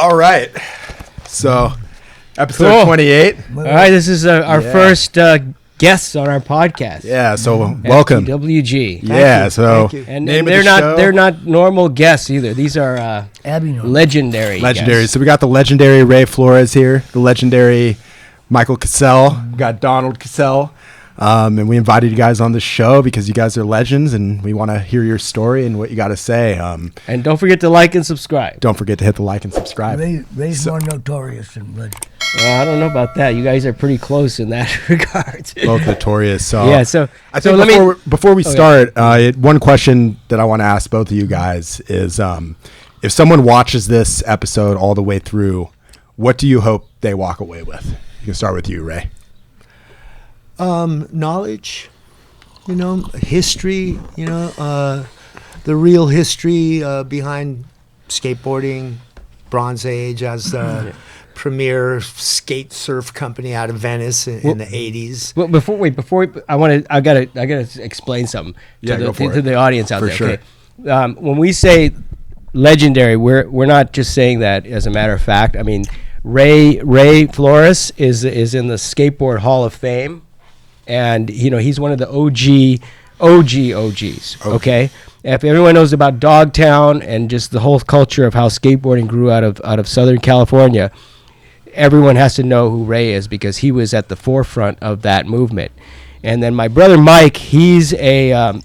All right. So, episode 28. All right, this is our first guests on our podcast. Yeah, so welcome. FTWG. Yeah, so And they're not normal guests either. These are legendary. So we got the legendary Ray Flores here, the legendary Michael Cassel. We got Donald Cassel. And we invited you guys on the show because you guys are legends and we want to hear your story and what you got to say. And don't forget to like and subscribe. Don't forget to hit the like and subscribe. Ray's more notorious than legend. I don't know about that. You guys are pretty close in that regard. Both notorious. So yeah. So I think before we start, one question that I want to ask both of you guys is, if someone watches this episode all the way through, what do you hope they walk away with? You can start with you, Ray. Knowledge, history, the real history behind skateboarding, Bronze Age as the premier skate surf company out of Venice in the 80s. Well, before we, I gotta explain something to the audience out there. Sure. Okay, when we say legendary, we're not just saying that as a matter of fact. I mean, Ray Flores is in the Skateboard Hall of Fame. And, he's one of the OGs, okay? If everyone knows about Dogtown and just the whole culture of how skateboarding grew out of Southern California, everyone has to know who Ray is because he was at the forefront of that movement. And then my brother Mike, he's a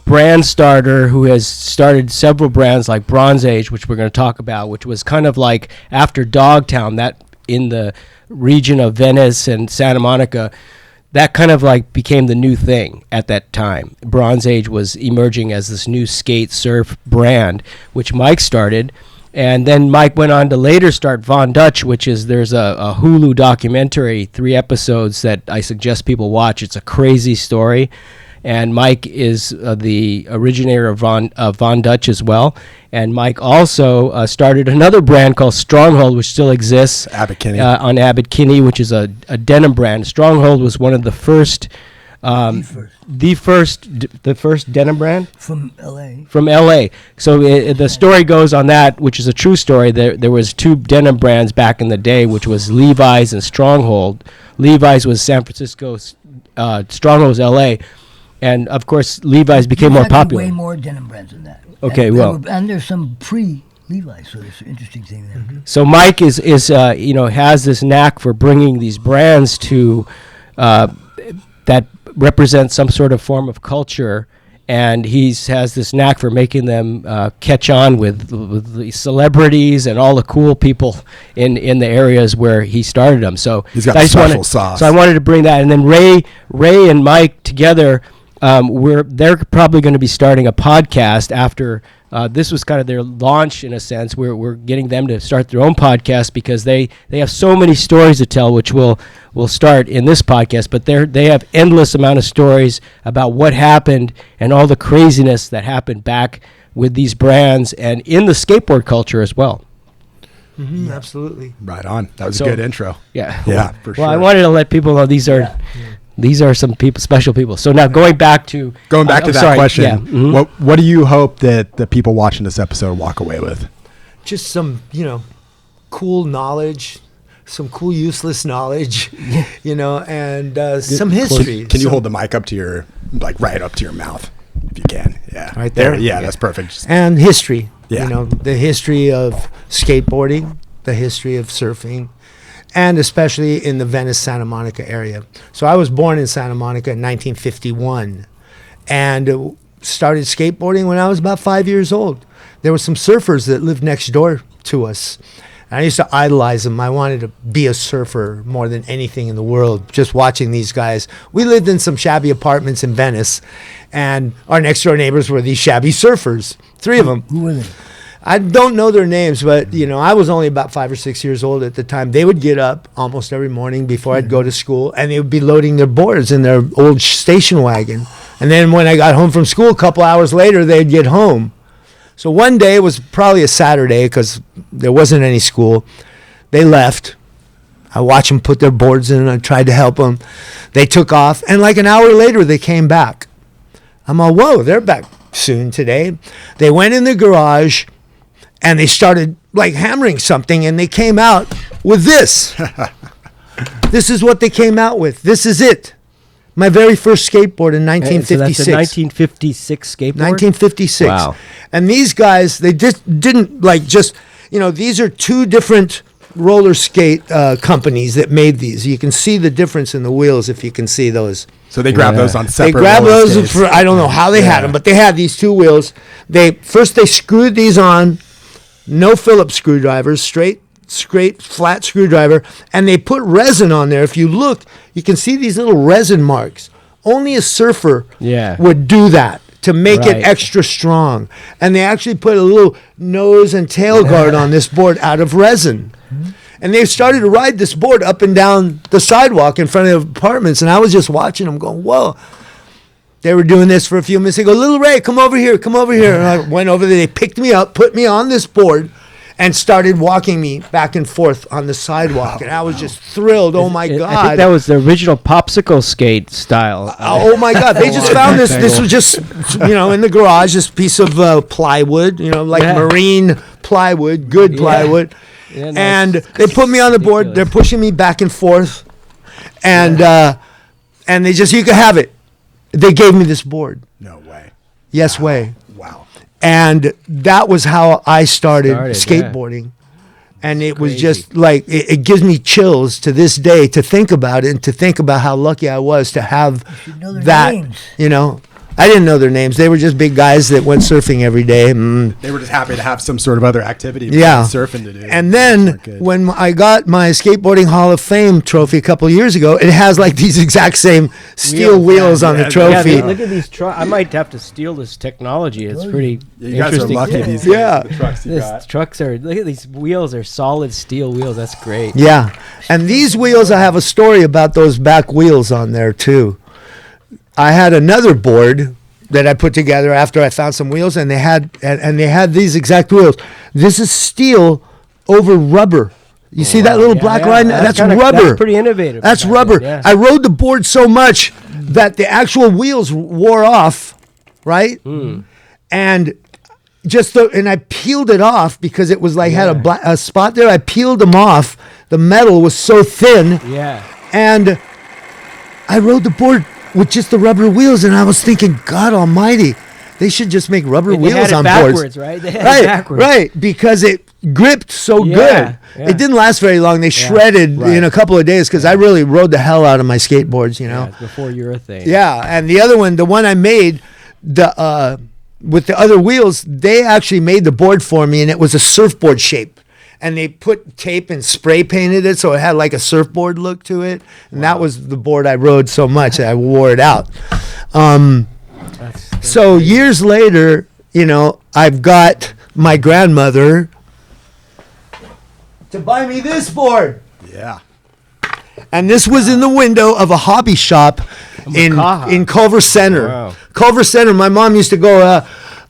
brand starter who has started several brands like Bronze Age, which we're going to talk about, which was kind of like after Dogtown, that in the region of Venice and Santa Monica, that kind of like became the new thing at that time. Bronze Age was emerging as this new skate surf brand, which Mike started. And then Mike went on to later start Von Dutch, which is, there's a Hulu documentary, 3 episodes that I suggest people watch. It's a crazy story. And Mike is the originator of Von Dutch as well. And Mike also started another brand called Stronghold, which still exists on Abbot Kinney, which is a denim brand. Stronghold was one of the first, the first denim brand from LA. So the story goes on that, which is a true story. There was 2 denim brands back in the day, which was Levi's and Stronghold. Levi's was San Francisco, Stronghold was LA. And of course, Levi's became more popular. Way more denim brands than that. Okay, and there's some pre-Levi's, so there's an interesting thing there. Mm-hmm. So Mike is has this knack for bringing these brands to that represent some sort of form of culture, and has this knack for making them catch on with the celebrities and all the cool people in the areas where he started them. So he's got special sauce. So I wanted to bring that, and then Ray and Mike together. They're probably going to be starting a podcast after this was kind of their launch in a sense. We're getting them to start their own podcast because they have so many stories to tell, which we'll start in this podcast. But they have endless amount of stories about what happened and all the craziness that happened back with these brands and in the skateboard culture as well. Mm-hmm, absolutely. Right on. That was a good intro. Yeah, for sure. Well, I wanted to let people know these are. These are some people, special people. So now going back to that question, yeah. What do you hope that the people watching this episode walk away with? Just some, cool knowledge, some cool useless knowledge, and some history. Can you hold the mic up to your, right up to your mouth, if you can? Yeah, right there. Yeah, that's perfect. And history. Yeah. The history of skateboarding, the history of surfing. And especially in the Venice, Santa Monica area. So I was born in Santa Monica in 1951 and started skateboarding when I was about 5 years old. There were some surfers that lived next door to us. And I used to idolize them. I wanted to be a surfer more than anything in the world, just watching these guys. We lived in some shabby apartments in Venice, and our next door neighbors were these shabby surfers, 3 of them. Who were they? I don't know their names, but, I was only about 5 or 6 years old at the time. They would get up almost every morning before I'd go to school, and they would be loading their boards in their old station wagon. And then when I got home from school, a couple hours later, they'd get home. So one day, it was probably a Saturday because there wasn't any school. They left. I watched them put their boards in, and I tried to help them. They took off, and like an hour later, they came back. I'm all, whoa, they're back soon today. They went in the garage, and they started like hammering something, and they came out with this. This is what they came out with. This is it. My very first skateboard in 1956. So that's a 1956 skateboard? 1956. Wow. And these guys, they just didn't like just, these are two different roller skate companies that made these. You can see the difference in the wheels if you can see those. So they grabbed those on separate. They grabbed roller those skates. for, I don't know how they had them, but they had these two wheels. They screwed these on, no Phillips screwdrivers, straight flat screwdriver, and they put resin on there. If you look, you can see these little resin marks. Only a surfer would do that to make it extra strong. And they actually put a little nose and tail guard on this board out of resin. And they started to ride this board up and down the sidewalk in front of apartments, and I was just watching them going, whoa. They were doing this for a few minutes. They go, little Ray, come over here. And I went over there. They picked me up, put me on this board, and started walking me back and forth on the sidewalk. And I was just thrilled. Oh, my God. I think that was the original popsicle skate style. Oh, my God. They just found this. This was just, in the garage, this piece of plywood, marine plywood, good plywood. Yeah, nice. And they put me on the board. They're pushing me back and forth. And they just, you can have it. They gave me this board. No way. Yes way. Wow. And that was how I started skateboarding. And it was just like, it gives me chills to this day to think about it and to think about how lucky I was to have that, names. I didn't know their names. They were just big guys that went surfing every day. They were just happy to have some sort of other activity surfing to do. And then when I got my Skateboarding Hall of Fame trophy a couple of years ago, it has like these exact same steel wheels on the trophy. Look at these trucks. I might have to steal this technology. It's pretty you guys interesting. are lucky these the trucks you got. Trucks are, look at these wheels are solid steel wheels. That's great. Yeah. And these wheels, I have a story about those back wheels on there too. I had another board that I put together after I found some wheels, and they had these exact wheels. This is steel over rubber. You see that little black line? That's rubber. That's pretty innovative. That's rubber. Yeah. I rode the board so much that the actual wheels wore off, right? And and I peeled it off because it was like had a spot there. I peeled them off. The metal was so thin. Yeah. And I rode the board with just the rubber wheels, and I was thinking, God Almighty, they should just make rubber wheels on boards. Right? They had it backwards. Right, because it gripped so good. Yeah. It didn't last very long. They shredded in a couple of days because I really rode the hell out of my skateboards, before you were a thing. Yeah, and the other one, the one I made, with the other wheels, they actually made the board for me, and it was a surfboard shape. And they put tape and spray painted it so it had like a surfboard look to it. And that was the board I rode so much that I wore it out. So years later, I've got my grandmother to buy me this board. Yeah. And this was in the window of a hobby shop in Culver Center. Wow. Culver Center, my mom used to go,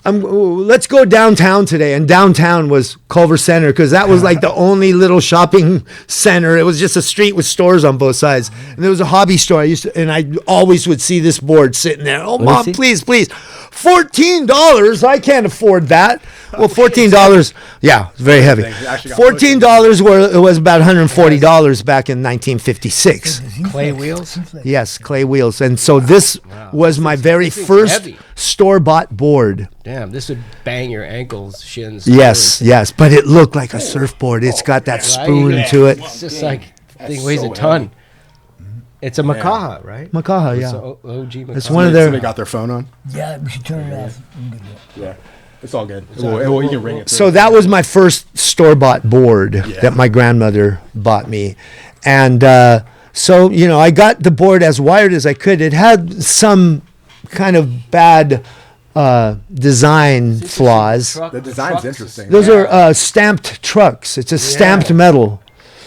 let's go downtown today. And downtown was Culver Center because that was like the only little shopping center. It was just a street with stores on both sides. And there was a hobby store. I always would see this board sitting there. Oh, Mom, please. $14. I can't afford that. Well, $14. Yeah, it's very heavy. $14 was about $140 back in 1956. Clay wheels? Yes, clay wheels. And so this was my very first store-bought board. Damn, this would bang your ankles, shins. Yes. But it looked like a surfboard. It's got that spoon to it. It's just like, thing weighs a ton. It's a Makaha, right? Makaha, It's OG Makaha. It's one of their... Somebody got their phone on? Yeah, we should turn it off. Yeah. It's all good. You can ring it. So that was my first store-bought board that my grandmother bought me. And so, I got the board as wired as I could. It had some kind of bad design flaws. The design's interesting. Those are stamped trucks. It's a stamped metal.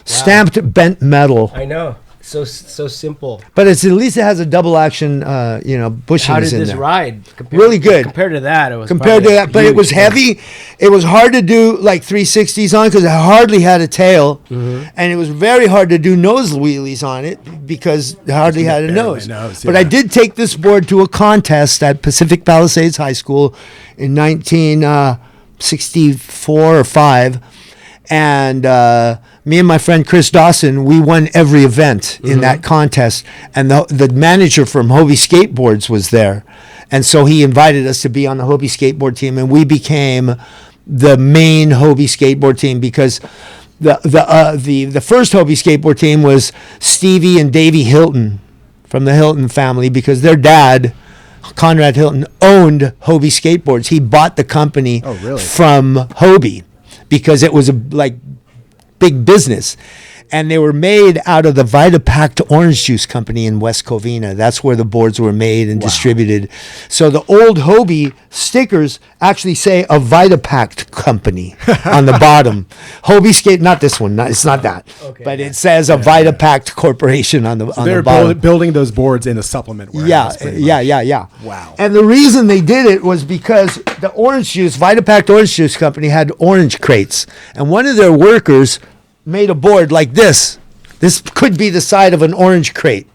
Stamped bent metal. I know. So simple. But at least it has a double action, bushings in there. How did this ride? Really good. Compared to that, it was but it was heavy. It was hard to do like 360s on because it hardly had a tail, and it was very hard to do nose wheelies on it because it hardly had a nose. But I did take this board to a contest at Pacific Palisades High School in 64 or 5. And me and my friend Chris Dawson, we won every event in that contest. And the manager from Hobie Skateboards was there. And so he invited us to be on the Hobie skateboard team. And we became the main Hobie skateboard team because the first Hobie skateboard team was Stevie and Davey Hilton from the Hilton family, because their dad, Conrad Hilton, owned Hobie Skateboards. He bought the company from Hobie because it was a big business. And they were made out of the Vitapact Orange Juice Company in West Covina. That's where the boards were made and distributed. So the old Hobie stickers actually say a Vitapact Company on the bottom. Hobie Skate, not this one, it's not that. Okay, but it says a Vitapact Corporation on the they're bottom. Building those boards in a supplement warehouse. Yeah. Wow. And the reason they did it was because the orange juice, Vitapact Orange Juice Company, had orange crates. And one of their workers made a board like this. This could be the side of an orange crate.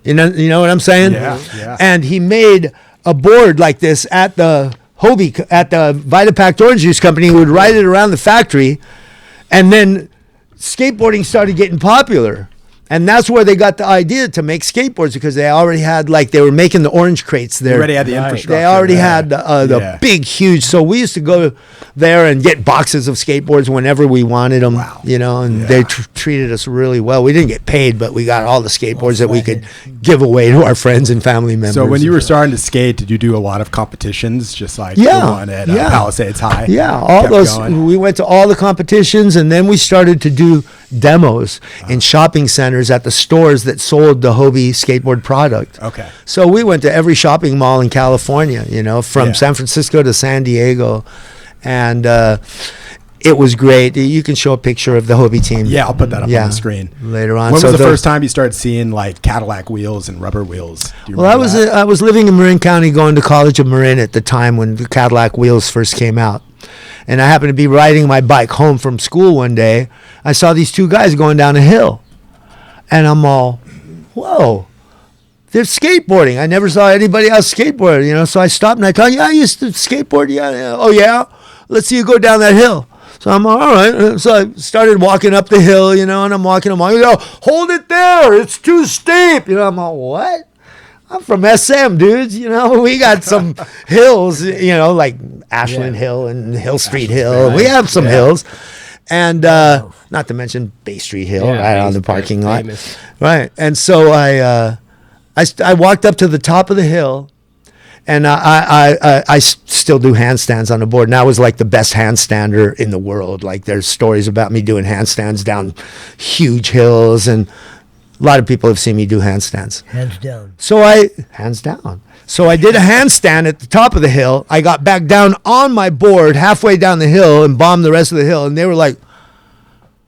You know what I'm saying? Yeah. And he made a board like this at the Vitapact Orange Juice Company. He would ride it around the factory, and then skateboarding started getting popular. And that's where they got the idea to make skateboards, because they already had, they were making the orange crates there. They already had the infrastructure. They already had the big, huge. So we used to go there and get boxes of skateboards whenever we wanted them. Wow. And they treated us really well. We didn't get paid, but we got all the skateboards that we could give away to our friends and family members. So when you were starting to skate, did you do a lot of competitions, just like the one at Palisades High? Yeah, all those. We went to all the competitions, and then we started to do demos in shopping centers at the stores that sold the Hobie skateboard product. Okay. So we went to every shopping mall in California, from San Francisco to San Diego. And it was great. You can show a picture of the Hobie team. Yeah, I'll put that up on the screen later on. When was the first time you started seeing Cadillac wheels and rubber wheels? Well, I was living in Marin County, going to College of Marin at the time when the Cadillac wheels first came out. And I happened to be riding my bike home from school one day. I saw these two guys going down a hill. And I'm all, whoa, they're skateboarding. I never saw anybody else skateboard, So I stopped and I thought, I used to skateboard. Yeah. Oh, yeah? Let's see you go down that hill. So I'm all right. So I started walking up the hill, and I'm walking. Hold it there. It's too steep. I'm all, what? I'm from SM, dudes. We got some hills, like Ashland Hill and Hill Street Hill. We have some hills. And not to mention Bay Street Hill, right on the parking lot. Famous. Right. And so I walked up to the top of the hill, and I still do handstands on the board. And I was like the best handstander in the world. There's stories about me doing handstands down huge hills, and a lot of people have seen me do handstands. Hands down. Hands down. So I did a handstand at the top of the hill. I got back down on my board halfway down the hill and bombed the rest of the hill. And they were like,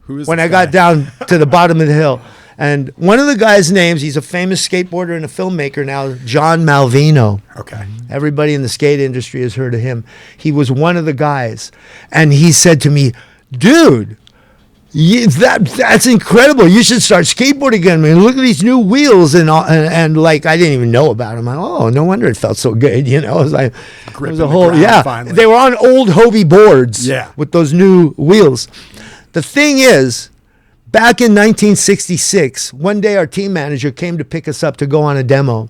when I got down to the bottom of the hill. And one of the guys' names, he's a famous skateboarder and a filmmaker now, John Malvino. Okay. Everybody in the skate industry has heard of him. He was one of the guys. And he said to me, dude, that's incredible. You should start skateboarding again, man. Look at these new wheels and I didn't even know about them. No wonder it felt so good. It was like it was a whole finally. They were on old Hobie boards with those new wheels. The thing is, back in 1966, one day our team manager came to pick us up to go on a demo,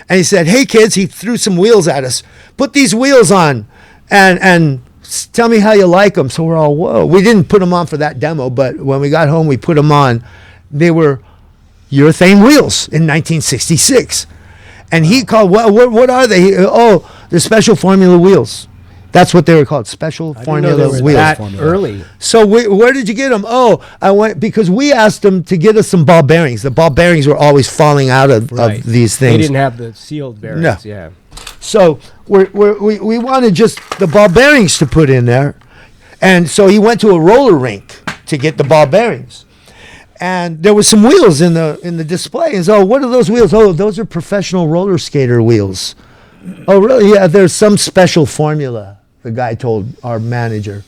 and he said, "Hey kids," he threw some wheels at us. "Put these wheels on, and tell me how you like them." So we're all, whoa. We didn't put them on for that demo, but when we got home, we put them on. They were urethane wheels in 1966. And he called, what are they? They're special formula wheels. That's what they were called, special formula wheels. That early. So where did you get them? I went because we asked them to get us some ball bearings. The ball bearings were always falling out of these things. They didn't have the sealed bearings. No. Yeah. So we wanted just the ball bearings to put in there. And so he went to a roller rink to get the ball bearings. And there was some wheels in the display. And so, what are those wheels? Oh, those are professional roller skater wheels. Oh, really? Yeah, there's some special formula, the guy told our manager,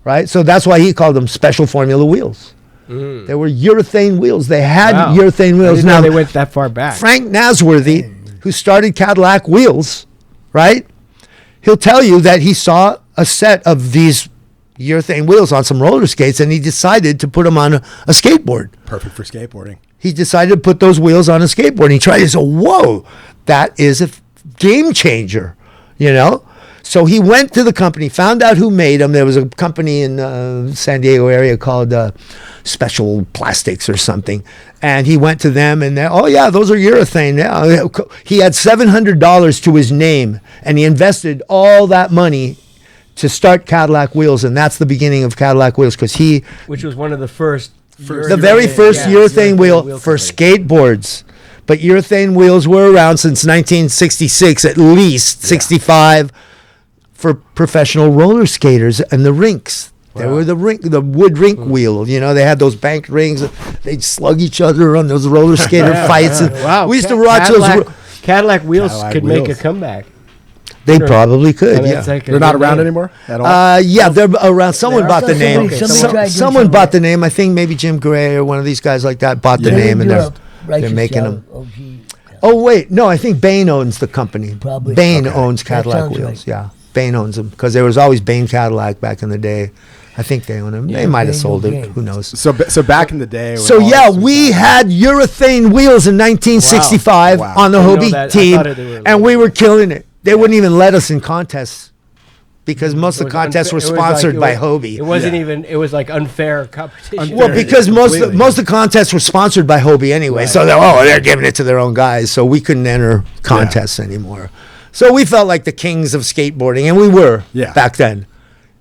right? So that's why he called them special formula wheels. Mm. They were urethane wheels. They had urethane wheels. I didn't know they went that far back. Frank Nasworthy, who started Cadillac Wheels, right? He'll tell you that he saw a set of these urethane wheels on some roller skates, and he decided to put them on a skateboard. Perfect for skateboarding. He decided to put those wheels on a skateboard. And he tried it. So, whoa, that is a game changer, you know? So he went to the company, found out who made them. There was a company in San Diego area called Special Plastics or something. And he went to them and oh yeah, those are urethane. Yeah. He had $700 to his name, and he invested all that money to start Cadillac Wheels. And that's the beginning of Cadillac Wheels, because which was one of the first the very first urethane wheel for skateboards. But urethane wheels were around since 1966, at least 65, for professional roller skaters and the rinks. Wow. They were the wood rink wheel. You know, they had those banked rings. They'd slug each other on those roller skater fights. And wow, we used to watch those. Cadillac Wheels could make a comeback. They probably could. I mean, yeah, like they're not around anymore at all. Yeah, they're around. Someone bought the name. Someone bought the name. I think maybe Jim Gray or one of these guys like that bought the name, and they're making them. Oh wait, no, I think Bain owns the company. Probably. Bain owns Cadillac Wheels. Right. Yeah, Bain owns them, because there was always Bain Cadillac back in the day. I think they own them. Yeah, they might have sold it. Who knows? So back in the day. So yeah, we had urethane wheels in 1965 on the Hobie team, and we were killing it. They wouldn't even let us in contests, because most of the contests were sponsored by Hobie. It wasn't even. It was like unfair competition. Well, because most of the contests were sponsored by Hobie anyway, so they're giving it to their own guys, so we couldn't enter contests anymore. So we felt like the kings of skateboarding, and we were back then.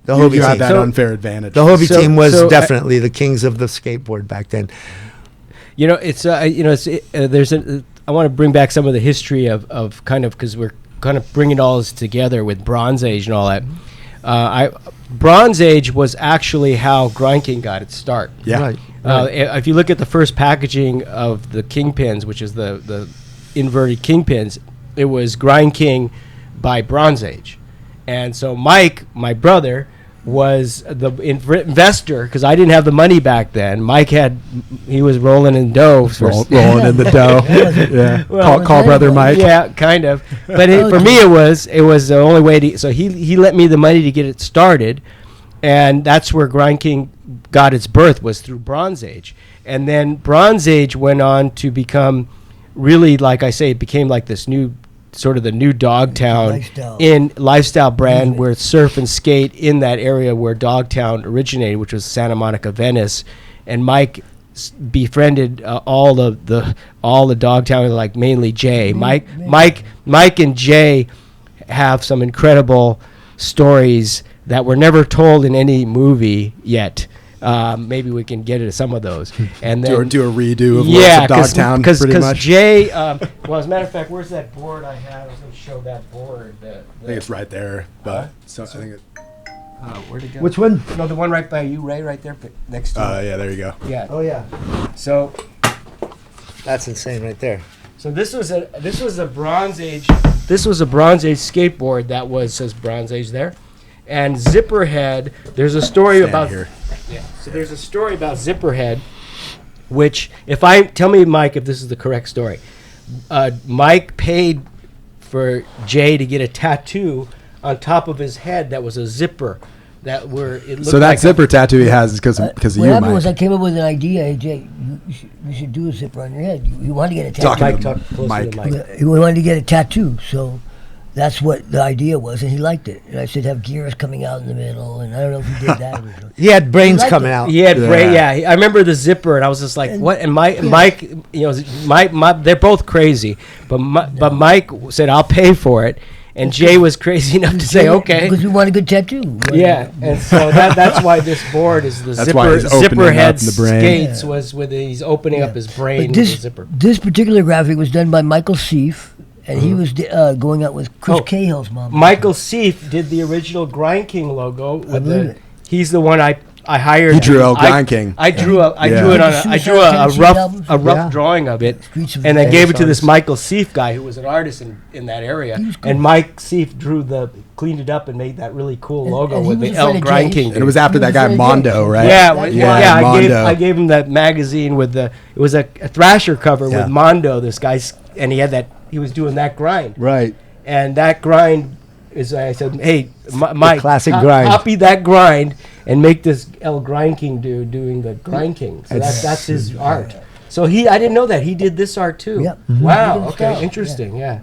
The Hobie team had that unfair advantage. The Hobie team was definitely the kings of the skateboard back then. You know, it's there's a. I want to bring back some of the history of kind of, because we're kind of bringing all this together with Bronze Age and all that. Bronze Age was actually how GrindKing got its start. Yeah. Right. If you look at the first packaging of the Kingpins, which is the inverted Kingpins, it was GrindKing by Bronze Age. And so Mike, my brother, was the investor, because I didn't have the money back then. Mike he was rolling in dough. Rolling in the dough. Yeah. Well, call brother Mike. Yeah, kind of. But for me, it was the only way to. So he lent me the money to get it started, and that's where GrindKing got its birth, was through Bronze Age. And then Bronze Age went on to become really, like I say, it became like this new, sort of the new Dogtown lifestyle brand, where it's surf and skate in that area where Dogtown originated, which was Santa Monica, Venice. And Mike befriended all the Dogtown, like mainly Jay. Mike and Jay have some incredible stories that were never told in any movie yet. Maybe we can get into some of those, and then do a redo of Dogtown. Because Jay, well, as a matter of fact, where's that board I had? I was going to show that board. I think it's right there, but I think it. Where'd it go? Which one? No, the one right by you, Ray, right there, next to. Yeah, there you go. Yeah. Oh yeah. So. That's insane, right there. So this was a Bronze Age. This was a Bronze Age skateboard that says Bronze Age there, and Zipperhead. There's a story about here. Yeah. So there's a story about Zipperhead, which tell me, Mike, if this is the correct story. Mike paid for Jay to get a tattoo on top of his head that was a zipper. That looked so that like zipper tattoo he has is because of you, what happened Mike. was I came up with an idea. Hey, Jay, you should do a zipper on your head. You wanted to get a tattoo. Talk closer to Mike. You wanted to get a tattoo, so that's what the idea was, and he liked it. And I said have gears coming out in the middle, and I don't know if he did that originally. He had brains coming out. He had brains. Yeah, I remember the zipper, and I was just like, "What?" And Mike, you know, Mike, they're both crazy, but Mike said, "I'll pay for it." And Jay was crazy enough to say, okay. Because we want a good tattoo. Yeah, and so that's why this board is the Zipperhead skates was with he's opening up his brain with the zipper. This particular graphic was done by Michael Seif, and he was going out with Chris Cahill's mom. Michael Seif did the original GrindKing logo. He's the one I hired. He drew GrindKing. I drew a rough drawing of it, and I gave it to this Michael Seif guy who was an artist in that area. And Mike Seif cleaned it up and made that really cool logo with the L GrindKing. And it was after that guy Mondo, right? Yeah. I gave him that magazine with it was a Thrasher cover with Mondo. This guy, and he was doing that grind. Right. And that grind is I said, hey, Mike, classic grind. copy that grind and make this GrindKing dude doing the GrindKing. So that's his art. So I didn't know that he did this art too. Yep. Wow. He did Okay. stuff, Interesting. Yeah.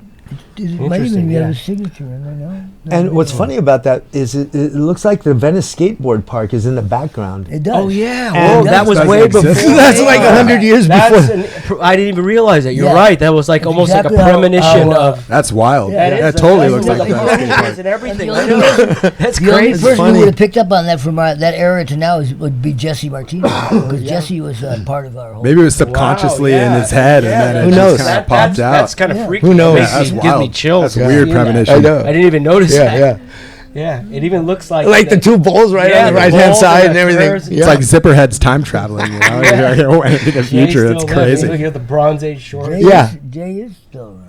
It might even have his signature in there, no? And what's funny about that is it looks like the Venice skateboard park is in the background. It does. Oh yeah. And Whoa, that was doesn't way exist. before. That's like 100 years before. I didn't even realize that. You're Yeah. right. That was like That's almost exactly like a how- premonition how, of. That's wild. Yeah, That is. totally That's looks like the that. ponies and everything. I And know. That's The only crazy. person funny. who would have picked up on that from that era to now would be Jesse Martinez, because Jesse was part of our whole. Maybe it was subconsciously Wow, in yeah. his head, Yeah, and then who it knows? just kind of popped out. That's kind of Yeah. freaky. Who knows? It Yeah, makes that's me, give me wild. chills. That's seeing weird that. premonition. I know. I didn't even notice that. Yeah. Yeah, it even looks like Like the two bowls right on the right hand side and everything. curves. It's like Zipperhead's time traveling. You know, Yeah. you're into the future. It's crazy. Looking at the Bronze Age shorts. Jay is still around.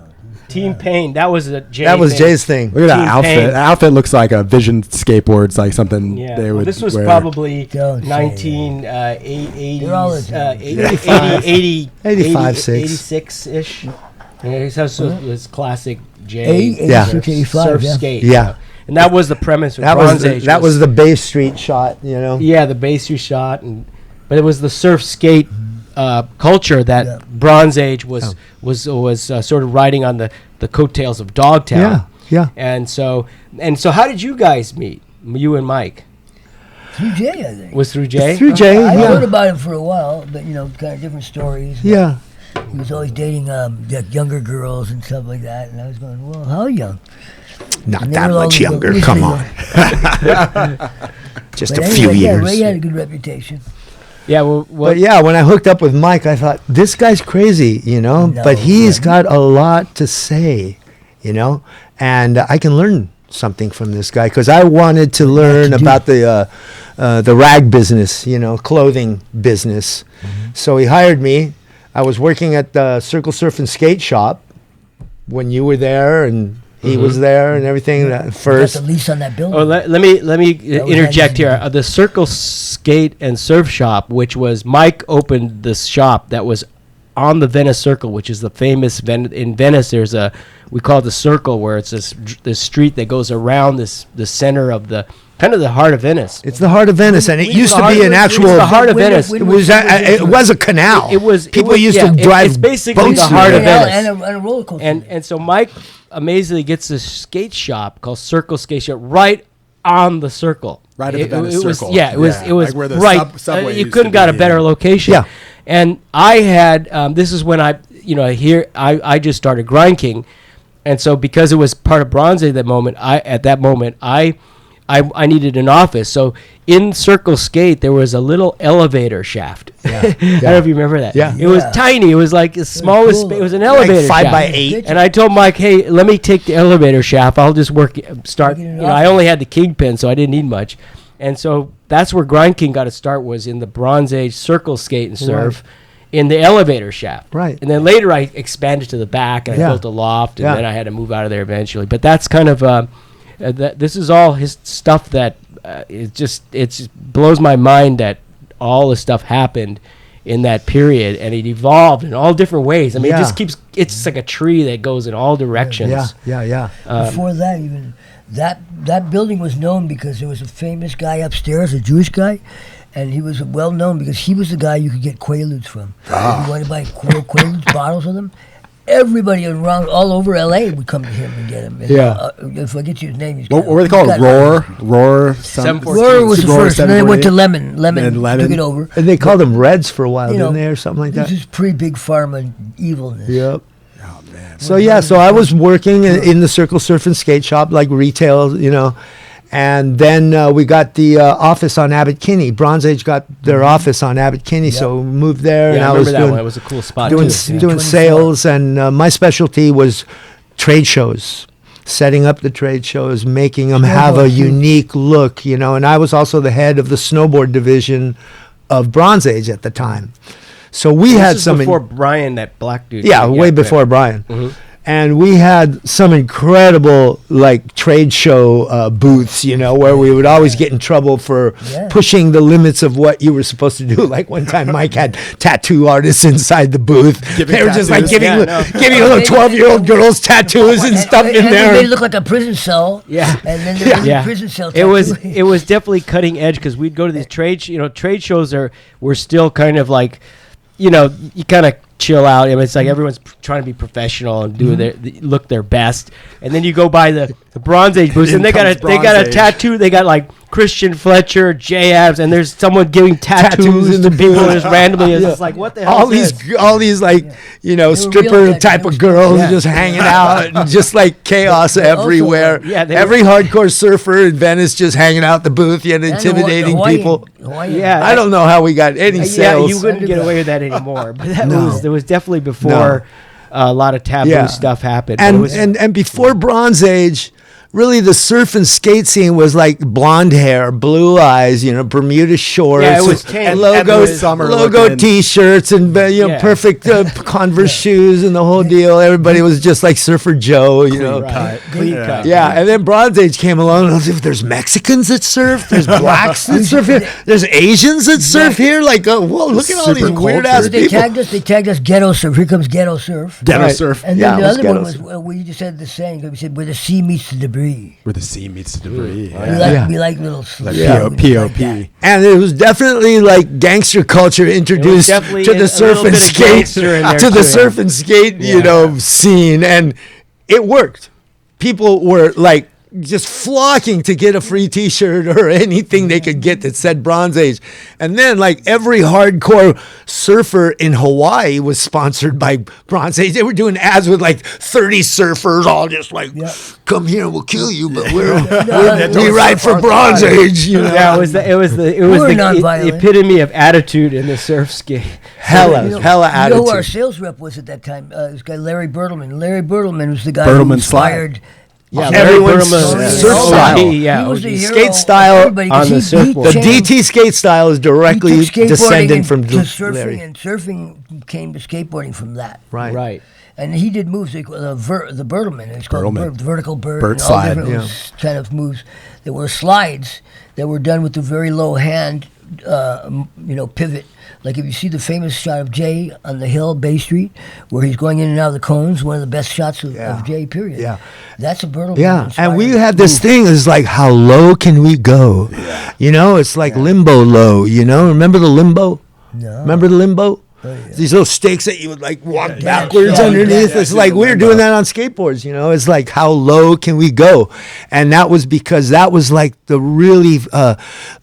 Team Pain. That was a Jay. That was thing. Jay's thing. Look at that Team outfit. Pain. That outfit looks like a Vision skateboard's like something Yeah, they well, would this was wear. probably Don't say 1980s, They're all the 85, 86-ish. Yeah, he has this classic Jay 86, 85, surf yeah. skate. Yeah. And that was the premise of That Bronze was Age. that was the Bay Street shot, you know. Yeah, the base you shot, but it was the surf skate culture that Yeah. Bronze Age was sort of riding on the coattails of Dogtown. Yeah, yeah. And so how did you guys meet? You and Mike Through Jay, I think. was through Jay. Through Jay, I heard yeah. about him for a while, but kind of different stories. Yeah. He was always dating younger girls and stuff like that, and I was going, well, how young? Not And they that were all much little- younger. really Come young. on. Just But a anyway, few yeah, years. Ray had a good reputation. Yeah, well, But yeah, when I hooked up with Mike, I thought, this guy's crazy, you know, No, but he's yeah. got a lot to say, you know, and I can learn something from this guy because I wanted to learn about the rag business, you know, clothing business. Mm-hmm. So he hired me. I was working at the Circle Surf and Skate Shop when you were there and he was there and everything Got first. the lease on that building. Oh, let me was interject actually- here. The Circle Skate and Surf Shop, which was Mike opened this shop that was on the Venice Circle, which is the famous in Venice. There's we call it the Circle, where it's this street that goes around the center of the kind of the heart of Venice. It's the heart of Venice, and it used to be an actual. the heart of Venice. It was a canal. It was People used yeah, to drive. It's basically boats the through heart there. of Venice. and a roller coaster. And so Mike amazingly gets this skate shop called Circle Skate Shop right on the Circle. Right at the Venice was, Circle. Yeah, it was like where the right. subway You used couldn't to got a be, better yeah. location. Yeah. And I had this is when I just started GrindKing, and so because it was part of Bronze Age at that moment I needed an office. So in Circle Skate, there was a little elevator shaft. I don't know if you remember that. Yeah. It was Yeah. tiny. It was like the smallest cool. space. It was an Like elevator 5 shaft. by 8. And I told Mike, hey, let me take the elevator shaft. I'll just start. Make it an I only had the kingpin, so I didn't need much. And so that's where GrindKing got to start, was in the Bronze Age Circle Skate and Surf. In the elevator shaft. Right. And then later I expanded to the back and I Yeah. built a loft and Yeah. then I had to move out of there eventually. But that's kind of, this is all his stuff that it just blows my mind that all this stuff happened in that period and it evolved in all different ways. I mean, it Yeah. just keeps, it's just like a tree that goes in all directions. Yeah. Before that, even that building was known because there was a famous guy upstairs, a Jewish guy, and he was well known because he was the guy you could get Quaaludes from. If you wanted to buy Quaaludes bottles of them, everybody around all over LA would come to him and get them. And, Yeah. if I get you his name, he's What got- were they called? he's got- Roar. 714. Roar was the Roar first, and then it went to 748. Lemon. And Lemon. Took it over. And they called them Reds for a while, You know, didn't they, or something like This that? is pre-big pharma evilness. Yep. Oh man. So I was working in the Circle Surf and Skate Shop, like retail, you know, and then we got the office on Abbot Kinney. Bronze Age got their office on Abbot Kinney, so we moved there, Yeah, and I I remember was that doing one. It was a cool spot doing too. doing 24. sales, and my specialty was trade shows. Setting up the trade shows, making them have a Snowboard, too. unique look, you know, and I was also the head of the snowboard division of Bronze Age at the time. So we This had is some before Brian, that black dude. yeah, way right. before Brian. And we had some incredible like trade show booths, you know, where we would always get in trouble for pushing the limits of what you were supposed to do. Like one time Mike had tattoo artists inside the booth. They were just like giving little 12-year-old girls tattoos and stuff in there. They look like a prison cell. Yeah. And then there was a prison cell tattoo. It was definitely cutting edge because we'd go to these trade shows were still kind of like, you know, you kind of chill out. I mean, it's like everyone's trying to be professional and do look their best. And then you go by the Bronze Age booths, and they got a tattoo. They got like Christian Fletcher, J-Abs, and there's someone giving tattoos in the people booth. just randomly. It's just like, what the hell? All these like, you know, stripper type of girls just hanging out, and just like chaos everywhere. Every hardcore surfer in Venice just hanging out the booth, yet intimidating people. I don't know how we got any sales. You wouldn't get away with that anymore. But it was definitely before a lot of taboo stuff happened. And before Bronze Age, really the surf and skate scene was like blonde hair, blue eyes, you know, Bermuda shorts, it was and logo T-shirts, and perfect Converse shoes, and the whole deal. Everybody was just like Surfer Joe, you know. Clean cut. Yeah, and then Bronze Age came along. And there's Mexicans that surf, there's blacks that surf here, there's Asians that surf here. Like, whoa, look at all these weird ass people. They tagged us ghetto surf. Here comes ghetto surf. Ghetto surf. And then the other one was we just said the saying. We said where the sea meets the debris. Where the sea meets the debris. We like little POP. And it was definitely like gangster culture introduced to the surf and skate, surf and skate, you know, scene, and it worked. People were like just flocking to get a free T-shirt or anything they could get that said Bronze Age. And then like every hardcore surfer in Hawaii was sponsored by Bronze Age. They were doing ads with like 30 surfers all just like, come here, we'll kill you, but we ride for Bronze Age. You know? Yeah, it was the epitome of attitude in the surf skate. Hella attitude. You know who our sales rep was at that time? This guy Larry Bertelman. Larry Bertelman was the guy Bertelman who inspired. Yeah, everyone's surf style. He was the hero skate style on the surfboard. The DT skate style is directly descended from surfing, Larry. and surfing came to skateboarding from that. Right. And he did moves like the Bertelman. It's called the vertical bird. Bird and all slide. different kind of moves. There were slides that were done with the very low hand, pivot. Like if you see the famous shot of Jay on the hill, Bay Street, where he's going in and out of the cones, one of the best shots of Jay, period. Yeah. That's a Bertelman. Yeah, and we had this thing is like, how low can we go? Yeah. You know, it's like limbo low, you know? Remember the limbo? No. Remember the limbo? Oh, yeah. These little stakes that you would like walk backwards underneath. It's like we were doing that on skateboards, you know. It's like, how low can we go? And that was because that was like the really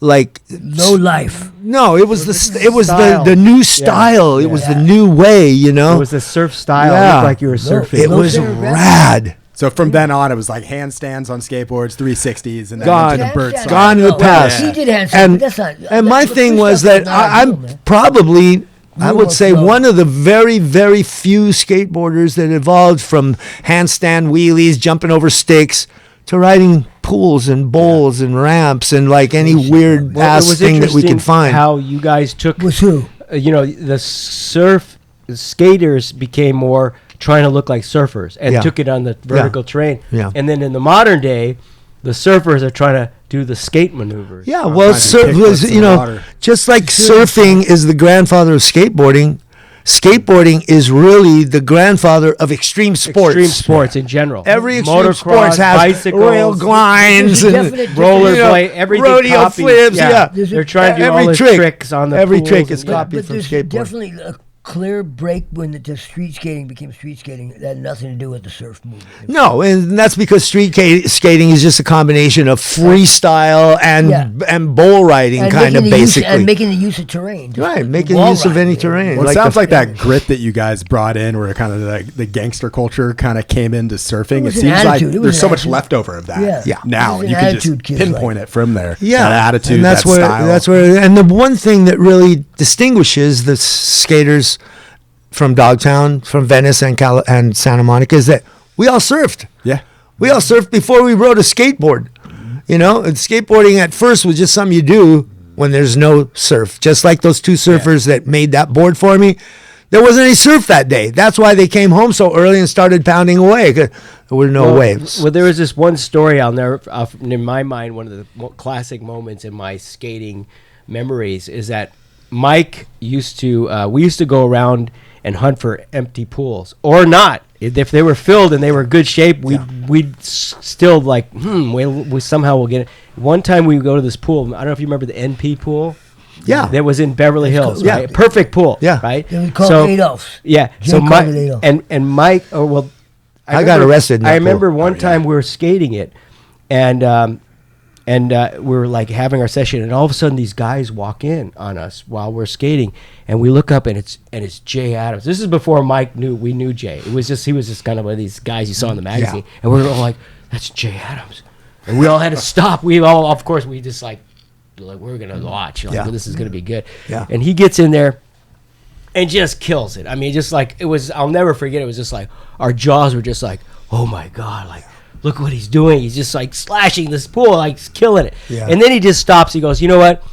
like low life. No, it was the new style. It was the new way, you know. It was the surf style. It looked like you were surfing. It was rad. So from then on, it was like handstands on skateboards, 360s, and then gone, into the bird slide. Gone in the past. He did handstands, but that's not. And my thing was that I'm probably, I would say, one of the very, very few skateboarders that evolved from handstand wheelies, jumping over stakes, to riding pools and bowls and ramps and like any weird ass thing that we can find. How you guys took, was who? The skaters became more trying to look like surfers and took it on the vertical terrain. Yeah. And then in the modern day, the surfers are trying to do the skate maneuvers. Yeah, well, just like surfing is the grandfather of skateboarding, skateboarding is really the grandfather of extreme sports. Extreme sports in general. Every extreme sports has bicycles, rail grinds and rollerblade, everything rodeo copies. flips. They're trying to do all the tricks on the every pools trick is and copied from skateboarding. Definitely a clear break when the street skating became street skating. That had nothing to do with the surf movement. No, and that's because street skating is just a combination of freestyle and bowl riding, and kind of basically. And making the use of terrain. Right, making use of any terrain. Well, it sounds like that grit that you guys brought in, where kind of like the gangster culture kind of came into surfing. It seems like there's so much leftover of that now. You can just pinpoint it from there. Yeah, that attitude, and that's style. That's where. And the one thing that really distinguishes the skaters from Dogtown, from Venice and Santa Monica is that we all surfed. Yeah. We all surfed before we rode a skateboard. You know, and skateboarding at first was just something you do when there's no surf. Just like those two surfers that made that board for me. There wasn't any surf that day. That's why they came home so early and started pounding away. 'Cause there were no waves. Well, there was this one story I'll never, in my mind, one of the classic moments in my skating memories is that Mike used to, we used to go around and hunt for empty pools or not. If they were filled and they were good shape, we'd still like, we somehow will get it. One time we would go to this pool. I don't know if you remember the NP pool. Yeah. That was in Beverly Hills, Yeah. right? Perfect pool, Yeah. right? They would call it Adolph's. Yeah. Jay So called Mike it Adolf. and Mike, I got remember- arrested in that I remember pool. one time we were skating it, and we were like having our session, and all of a sudden these guys walk in on us while we're skating, and we look up, and it's Jay Adams. This is before we knew Jay. He was just kind of one of these guys you saw in the magazine, and we were all like, "That's Jay Adams," and we all had to stop. We all, of course, we just like we're gonna watch. Like, well, this is gonna be good. Yeah. And he gets in there and just kills it. I mean, just like it was. I'll never forget. It was just like our jaws were just like, oh my god, like. Look what he's doing. He's just like slashing this pool, like he's killing it. Yeah. And then he just stops. He goes, you know what?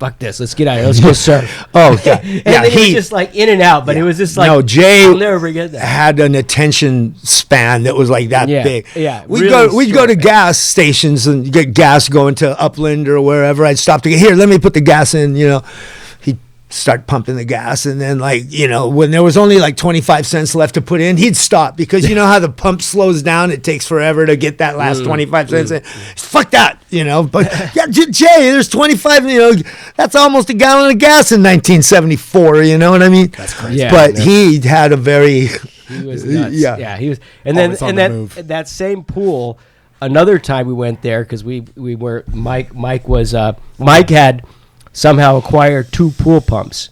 Fuck this. Let's get out of here. Let's go surf. Oh, yeah. And then he was just like in and out, but it was just like, no, Jay I'll never forget that. had an attention span that was like that big. Yeah, We'd really go to short. gas stations and get gas going to Upland or wherever. I'd stop to get, here, let me put the gas in, He'd start pumping the gas, and then when there was only like 25 cents left to put in, he'd stop, because you know how the pump slows down, it takes forever to get that last 25 cents in. Fuck that, but yeah, Jay, there's 25, that's almost a gallon of gas in 1974, you know what I mean? That's crazy. Yeah. But he had a very He was nuts. Yeah. He was. And Always then on the move. that same pool, another time we went there because we were Mike had somehow acquired 2 pool pumps.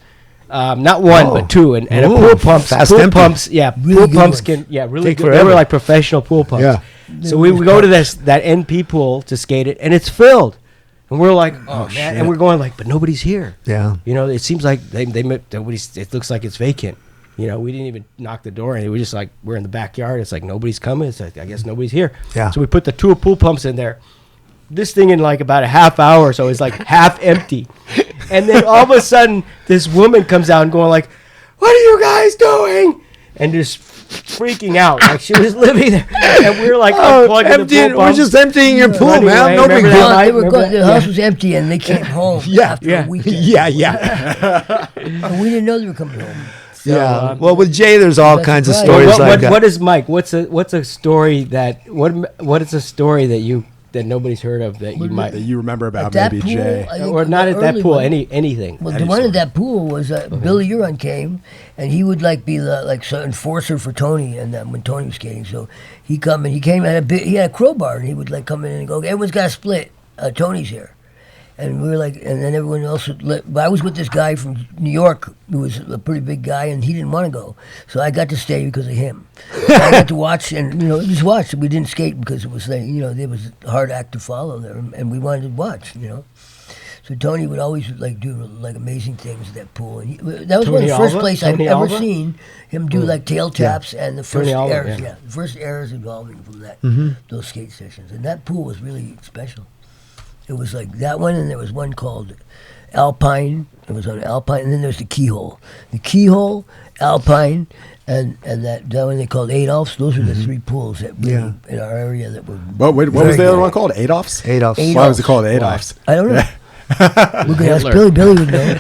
Not one, but 2, and a Ooh, pool pumps. fast Pool empty. pumps, Really pool good pumps ones. can, really Take good. They forever. were like professional pool pumps. Yeah. So we go to that NP pool to skate it, and it's filled, and we're like, oh man, shit. and we're going like, but nobody's here. Yeah. It seems like nobody's. It looks like it's vacant. We didn't even knock the door, and we just like we're in the backyard. It's like nobody's coming. It's like I guess nobody's here. Yeah. So we put the 2 pool pumps in there. This thing in like about a half hour or so is like half empty, and then all of a sudden this woman comes out and going like, "What are you guys doing?" And just freaking out like she was living there, and we were like unplugging the pool we're pumps. just emptying your pool, Running man. away. No big Remember deal. that? They were Remember going, that? the house was empty, and they came home after Yeah. a weekend. Yeah. And we didn't know they were coming home. Yeah. Well, with Jay, there's all That's kinds of right. stories like that. What is Mike? What's a story what is a story that nobody's heard of that you That might you remember about At that maybe pool, Jay. I think or not the at that early pool one- anything. Well, Any the one story. at that pool was Billy Uron came, and he would like be the enforcer for Tony, and when Tony was skating. So he came and he had a crowbar, and he would like come in and go, everyone's got to split. Tony's here, and we were like, and then everyone else would. But I was with this guy from New York who was a pretty big guy, and he didn't want to go, so I got to stay because of him. So I got to watch, and just watch. We didn't skate because it was like it was a hard act to follow there, and we wanted to watch. So Tony would always do like amazing things at that pool, and that was one of the first places I've Tony ever Alva? seen him do like tail taps and the first Tony Alva, airs. yeah. Yeah, the first airs evolving from that those skate sessions, and that pool was really special. It was like that one, and there was one called Alpine. It was on Alpine, and then there's the Keyhole. The Keyhole, Alpine, and that one they called Adolph's. Those were the 3 pools that really, in our area that were. What was very the other good. one called? Adolph's? Adolf. Why was it called Adolph's? I don't know. We could ask Billy. Billy would know.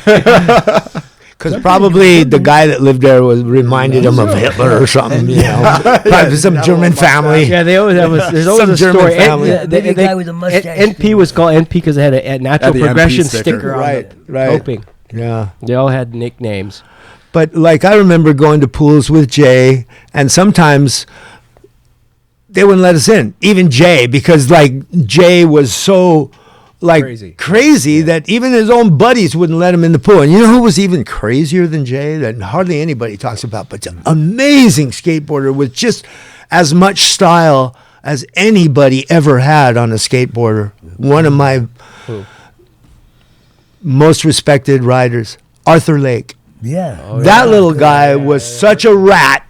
Because probably the guy that lived there reminded him of Hitler or something, Probably some German family. Yeah, there's always Some a German story. family. Maybe a guy with a mustache. NP was called NP because it had a natural Had the MP progression sticker. sticker on Right, the right. coping. Yeah. They all had nicknames. But I remember going to pools with Jay, and sometimes they wouldn't let us in, even Jay, because Jay was so crazy that even his own buddies wouldn't let him in the pool. And you know who was even crazier than Jay that hardly anybody talks about, but an amazing skateboarder with just as much style as anybody ever had on a skateboarder. One of my most respected riders, Arthur Lake. Yeah. That little guy was such a rat.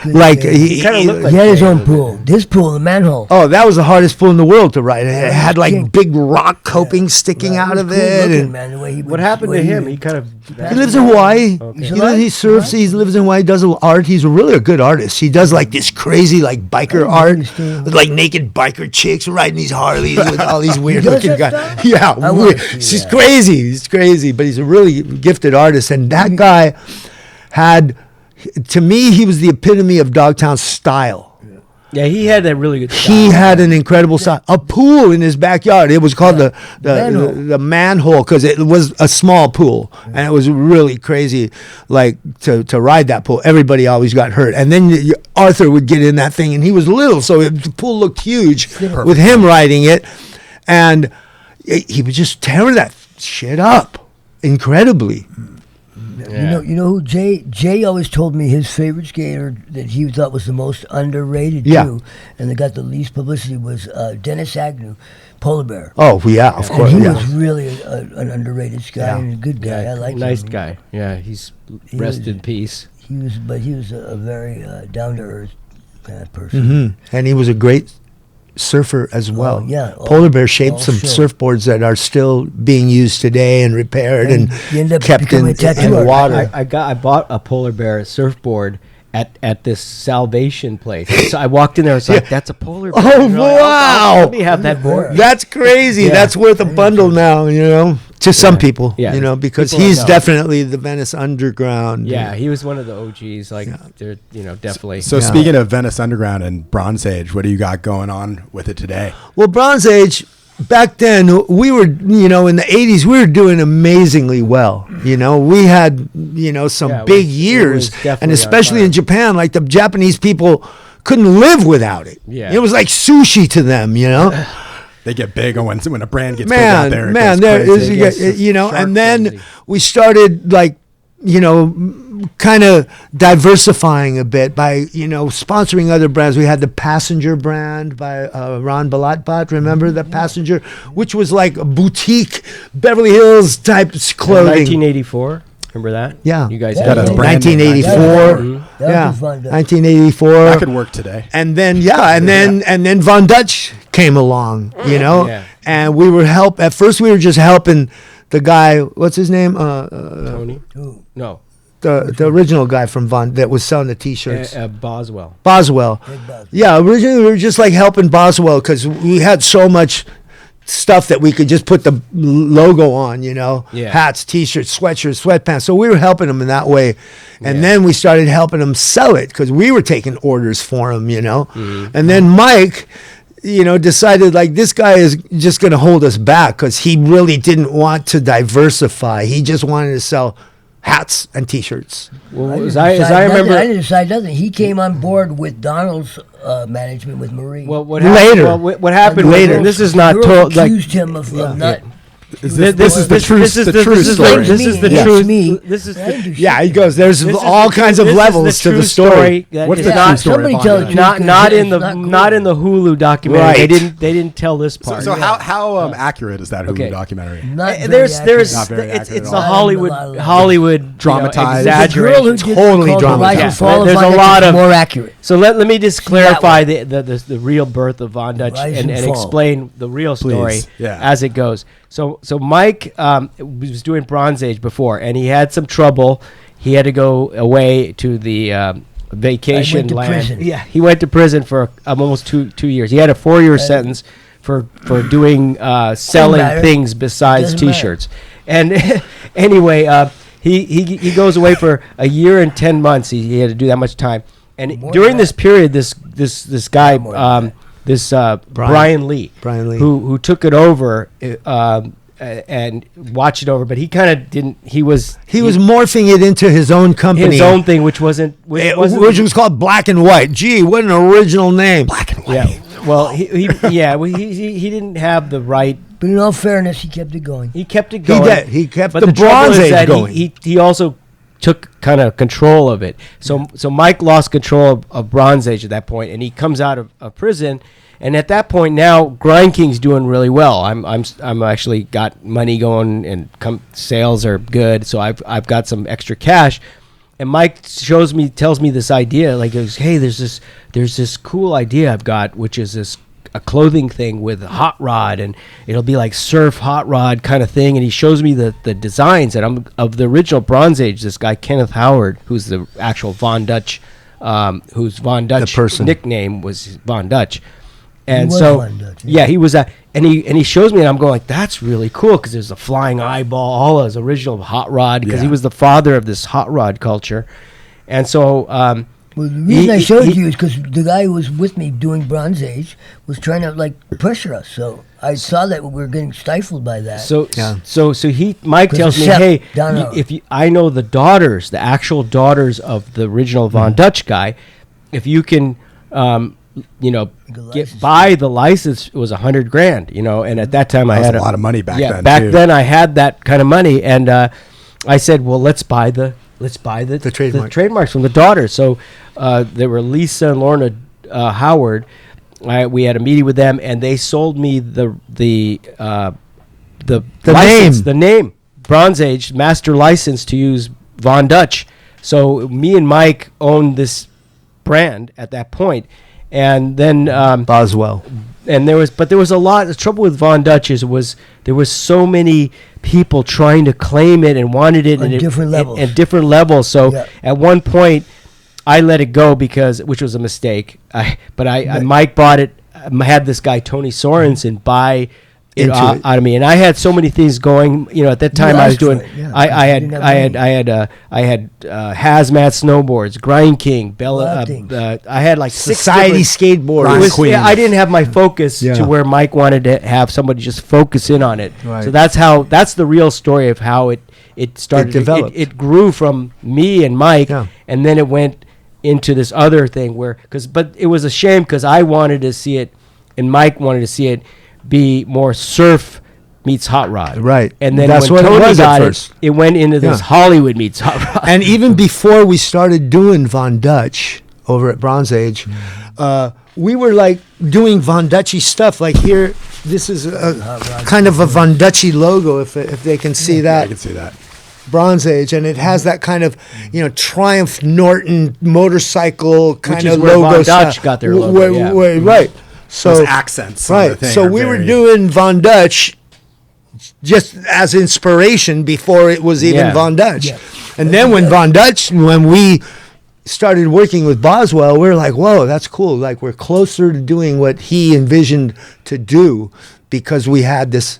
Like He kinda looked like He had his Jay a own little pool. This pool, the manhole. Oh, that was the hardest pool in the world to ride. It had like King. big rock coping sticking Right, out he of was cool it. looking, And man, the way he What would- happened the to way him? He kind of. he lives in Hawaii. Okay. He's He, alive? he surfs. He lives in Hawaii. Does art. He's really a good artist. He does like this crazy like biker Oh, art he's still- with like naked biker chicks riding these Harleys with all these weird does looking that guys. stuff? Yeah, I wanna weird. see He's that. crazy. He's crazy, but he's a really gifted artist. And that guy had, to me, he was the epitome of Dogtown style. Yeah, he had that really good. He style. had an incredible style. A pool in his backyard. It was called Manhole. the manhole because it was a small pool, and it was really crazy. Like to ride that pool, everybody always got hurt. And then Arthur would get in that thing, and he was little, so the pool looked huge with him riding it, and he was just tearing that shit up incredibly. Yeah. You know who Jay always told me his favorite skater that he thought was the most underrated Yeah. too, and that got the least publicity was Dennis Agnew, Polar Bear. Oh yeah, of course. And he Yeah. was really an underrated guy Yeah. and a good guy. I like nice him. guy. Yeah, he's He rest was- in peace. He was a very down to earth kind of person. Mhm. And he was a great surfer as well. yeah. Polar Bear shaped some Also. surfboards that are still being used today and repaired and you end up kept in becoming a tattoo the artist. water. I bought a Polar Bear surfboard at this Salvation place. So I walked in there. It's like Yeah. that's a Polar Bear. Oh, And they're like, wow. let me have that board. That's crazy. Yeah. That's worth a bundle now, you know, to some people, Yeah. you know, because People he's know. definitely the Venice Underground. Yeah, he was one of the OGs. Like, they're definitely. So Yeah. speaking of Venice Underground and Bronze Age, what do you got going on with it today? Well, Bronze Age, back then, we were, you know, in the 80s, we were doing amazingly well. You know, we had, you know, some Yeah, it big was years. definitely And on especially fire. in Japan, like the Japanese people couldn't live without it. Yeah. It was like sushi to them, you know? They get big when a brand gets big out there. Man, it there goes is, crazy. you know, Shark and then frenzy. we started like, you know, kind of diversifying a bit by, you know, sponsoring other brands. We had the Passenger brand by Ron Balatbat, remember the Passenger, which was like a boutique Beverly Hills type clothing. 1984. Remember that? Yeah. You guys Yeah, had Got a those. brand name. 1984. That Yeah, was fun. 1984. That could work today. And then then Von Dutch came along, you know, Yeah. and we were at first we were just helping the guy. What's his name? Tony? Ooh. No. The original guy from Von that was selling the T-shirts. Boswell. Boswell. Big Boswell. Yeah, originally we were just like helping Boswell because we had so much stuff that we could just put the logo on, you know, Yeah. hats, T-shirts, sweatshirts, sweatpants. So we were helping them in that way, and Yeah. then we started helping them sell it because we were taking orders for them, you know. Mm-hmm. And then Mike, you know, decided like this guy is just going to hold us back because he really didn't want to diversify. He just wanted to sell hats and T-shirts. Well, I as didn't I decide remember. nothing. I didn't decide nothing. He came on board with Donald's management with Marie. Well, what Later. Happened, what happened Later. later? This is not Girls told. Like accused him of not. This is the true This is the the true this is story. like- This is the Yes. truth. Me. This is I didn't do shit. Yeah, he goes. There's This is all the- kinds of this is levels to the true story. that What's is the not- true story? Somebody Von tell Dutch? the not truth, not 'cause in the it's cool. not in the Hulu documentary. Right. They didn't tell this So, part. so how accurate is that Hulu Okay. documentary? Not very there's accurate. Not very it's accurate it's at a all. Hollywood A lot of Dramatized. The exaggeration. girl who did Totally called the Rise dramatized. and Yeah, Fall of there's Von a Dutch lot is of- more accurate. So let me just that clarify way. the real birth of Von Dutch Rise and and fall. explain the real story Please, yeah. as it goes. So Mike was doing Bronze Age before, and he had some trouble. He had to go away to the vacation I went to land. prison. Yeah, he went to prison for almost two years. He had a 4-year sentence for doing selling matter. things besides Doesn't matter. T-shirts. And anyway, he goes away for a year and 10 months. He had to do that much time. And More during than this that. period, this guy, More than Brian Lee, Brian Lee. who took it over and watched it over, but he kind of didn't. He was morphing it into his own company. his own thing, which wasn't Which was called Black and White. Gee, what an original name. Black and yeah. Well, he didn't have the right. But in all fairness, he kept it going. He kept it He going. did. He kept But the trouble Bronze is Age that going. He also took kind of control of it. So Mike lost control of Bronze Age at that point, and he comes out of prison. And at that point now, GrindKing's doing really well. I'm actually got money going, and sales are good. So I've got some extra cash. Mike tells me this idea, like, goes, hey, there's this cool idea I've got, which is a clothing thing with a hot rod, and it'll be like surf hot rod kind of thing. And he shows me the designs, and I'm of the original Bronze Age. This guy Kenneth Howard, who's the actual Von Dutch, whose Von Dutch nickname was Von Dutch. And so, Von Dutch, yeah, he was and he shows me, and I'm going like, that's really cool, because there's a flying eyeball, all his original hot rod, because he was the father of this hot rod culture. And so, well, the reason I showed you is because the guy who was with me doing Bronze Age was trying to like pressure us. So I saw that we were getting stifled by that. So Mike tells me, hey, I know the actual daughters of the original Von Dutch guy. If you can, buy the license, it was $100,000, and at that time I had a lot of money back then. Back then I had that kind of money, and I said, well, let's buy the trademarks from the daughters. So there were Lisa and Lorna Howard. We had a meeting with them, and they sold me the license, the name Bronze Age master license to use Von Dutch. So me and Mike owned this brand at that point. And then Boswell, and there was a lot. The trouble with Von Dutch there was so many people trying to claim it and wanted it at different levels. At different levels. So at one point, I let it go which was a mistake. Mike bought it. I had this guy Tony Sorensen buy it out of me, and I had so many things going. At that time I was doing. I had hazmat snowboards, GrindKing, Bella. I had like Society skateboarding. I didn't have my focus to where Mike wanted to have somebody just focus in on it. Right. So that's the real story of how it started. It developed. It grew from me and Mike, and then it went into this other thing but it was a shame because I wanted to see it, and Mike wanted to see it be more surf meets hot rod, right? And then that's when Tony got it, it went into this Hollywood meets hot rod. And even before we started doing Von Dutch over at Bronze Age, we were like doing Von Dutchy stuff. Like here, this is a kind of a Von Dutchy logo. If they can see that, I can see that. Bronze Age, and it has that kind of Triumph Norton motorcycle kind of logo. Von Dutch got their logo, right. So those accents, right? So we were doing Von Dutch just as inspiration before it was even Von Dutch, and then when we started working with Boswell, we were like, whoa, that's cool. Like we're closer to doing what he envisioned to do because we had this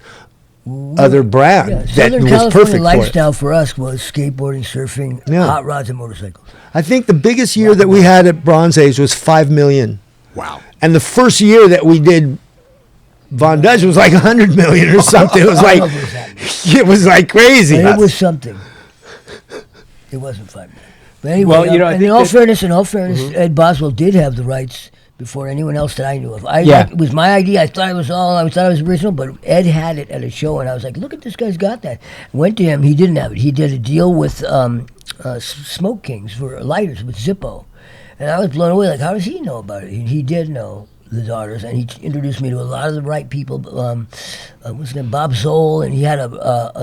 other brand that Southern was California perfect lifestyle for us was skateboarding, surfing, hot rods, and motorcycles. I think the biggest year that we had at Bronze Age was 5 million. Wow. And the first year that we did Von Dutch was like 100 million or something. It was like it was like crazy. But it was something. It wasn't 5 million. But anyway, in all fairness, Ed Boswell did have the rights before anyone else that I knew of. It was my idea. I thought it was original, but Ed had it at a show, and I was like, "Look at this guy's got that." Went to him. He didn't have it. He did a deal with Smoke Kings for lighters with Zippo, and I was blown away. Like, how does he know about it? He did know the daughters, and he introduced me to a lot of the right people. What's his name? Bob Zoll, and he had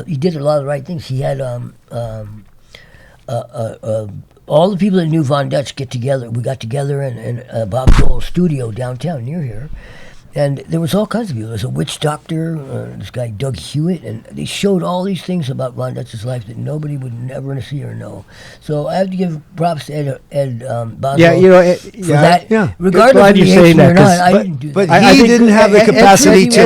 he did a lot of the right things. He had all the people that knew Von Dutch get together. We got together in Bob Zoll's studio downtown near here, and there was all kinds of people. There was a witch doctor, this guy Doug Hewitt, and they showed all these things about Von Dutch's life that nobody would never see or know. So I have to give props to Ed Boswell for that. Yeah, regardless of the age or not, I didn't do that. But he didn't have the capacity to.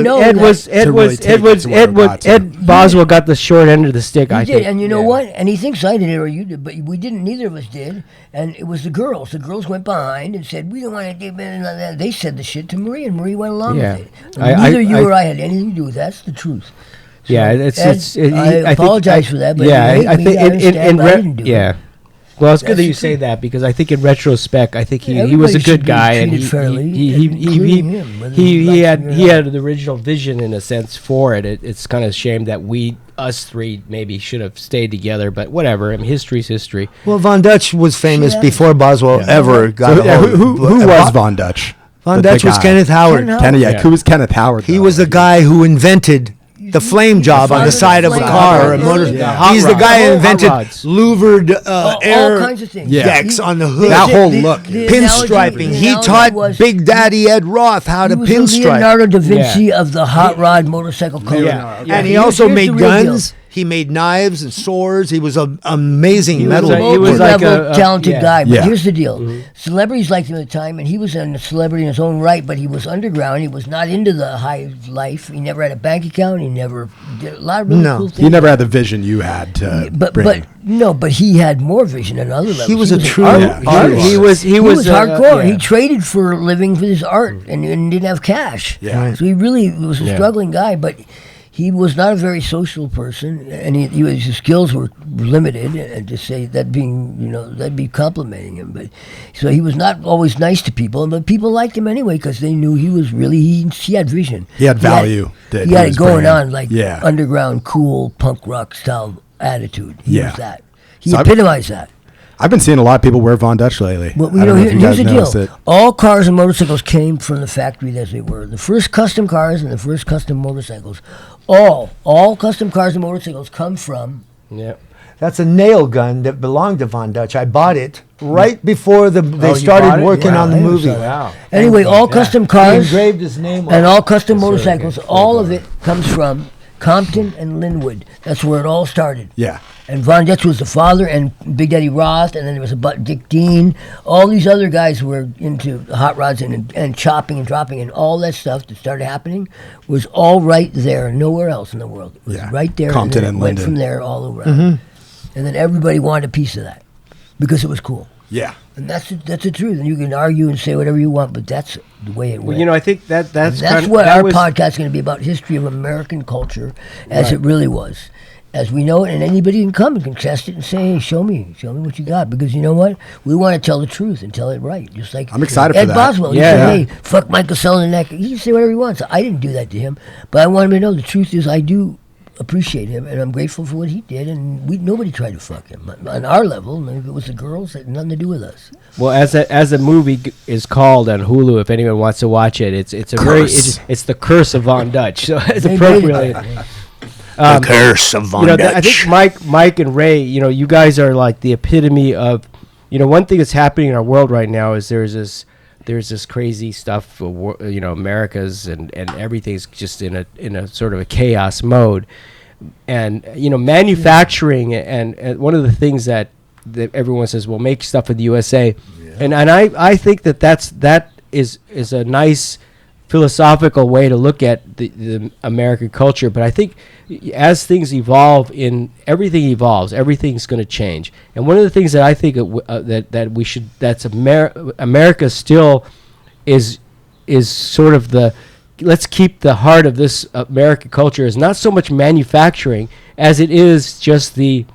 Ed Boswell got the short end of the stick. He did, and you know what? And he thinks I did it or you did, but we didn't. Neither of us did. And it was the girls. The girls went behind and said, "We don't want to do that." They said the shit to Marie, and Marie went along with it. Neither you or I had anything to do with that. That's the truth. So I apologize for that, but I think I didn't do it. Well, it's good that you say that, because I think in retrospect, I think he was a good guy, and he had the original vision in a sense for it. It's kind of a shame that us three maybe should have stayed together, but whatever. I mean, history's history. Well, Von Dutch was famous before Boswell ever got who was Von Dutch? Von Dutch was Kenneth Howard. Who was Kenneth Howard? He was the guy who invented the flame job on the side of a car or a motor. Yeah. He's the guy who invented Hot rods. louvered air all kinds of things. decks on the hood. That whole look. Pinstriping. He taught Big Daddy Ed Roth how to He was the pinstripe. Leonardo da Vinci of the hot rod motorcycle color. Yeah. And he Here's also the made real deal. guns. He made knives and swords. He was an amazing He was metal. a- he was like Multi-level a- talented yeah. guy. But Yeah. here's the deal: celebrities liked him at the time, and he was a celebrity in his own right. But he was underground. He was not into the high life. He never had a bank account. He never did a lot of really No. cool things. He never had the vision you had to bring. But he had more vision than other levels. He was a true Yeah. artist. He was hardcore. yeah. He traded for a living for his art and didn't have cash. Yeah. Right. So he really was a Yeah. struggling guy, but he was not a very social person, and his skills were limited. And to say that that'd be complimenting him. But so he was not always nice to people, but people liked him anyway because they knew he was really he had vision. He had value that He he had was it going bringing. on like Yeah. underground, cool punk rock style attitude. He Yeah. was that. He So epitomized that. I've been seeing a lot of people wear Von Dutch lately. Well, I don't know if you here's guys the noticed deal. it. All cars and motorcycles came from the factory as they were. The first custom cars and the first custom motorcycles. All custom cars and motorcycles come from. Yeah. That's a nail gun that belonged to Von Dutch. I bought it right before they you started bought it? working Yeah, on the I movie. Wow. Anyway, all custom He cars engraved his name and on all custom really motorcycles, good. all of it comes from Compton and Linwood. That's where it all started. Yeah. And Von Dutch was the father, and Big Daddy Roth, and then there was Dick Dean. All these other guys were into hot rods and chopping and dropping, and all that stuff that started happening was all right there, nowhere else in the world. It was Yeah. right there. Compton and and it went Linden. from there all around. And then everybody wanted a piece of that because it was cool. Yeah. And that's the truth. And you can argue and say whatever you want, but that's the way it went. Well, I think that's What that our was, podcast is going to be about: history of American culture as it really was, as we know it. And anybody can come and contest it and say, "Hey, show me what you got." Because you know what, we want to tell the truth and tell it right. Just like I'm excited for Ed that. Boswell. He Yeah. said, "Hey, fuck Mike Cassel in the neck." He can say whatever he wants. I didn't do that to him, but I want him to know the truth is I do appreciate him, and I'm grateful for what he did. And nobody tried to fuck him on our level. And if it was the girls, it had nothing to do with us. well as a movie is called on Hulu. If anyone wants to watch it, it's a Curse. it's the curse of Von Dutch. So it's They made appropriately. it. The curse of Von Dutch. I think Mike and Ray, you guys are like the epitome of, one thing that's happening in our world right now is there's this crazy stuff, America's and everything's just in a sort of a chaos mode, and manufacturing and one of the things that everyone says, well, make stuff in the USA, and I think that is a nice philosophical way to look at the American culture. But I think as things evolve, everything evolves, everything's going to change. And one of the things that I think America still is sort of let's keep the heart of this American culture is not so much manufacturing as it is just the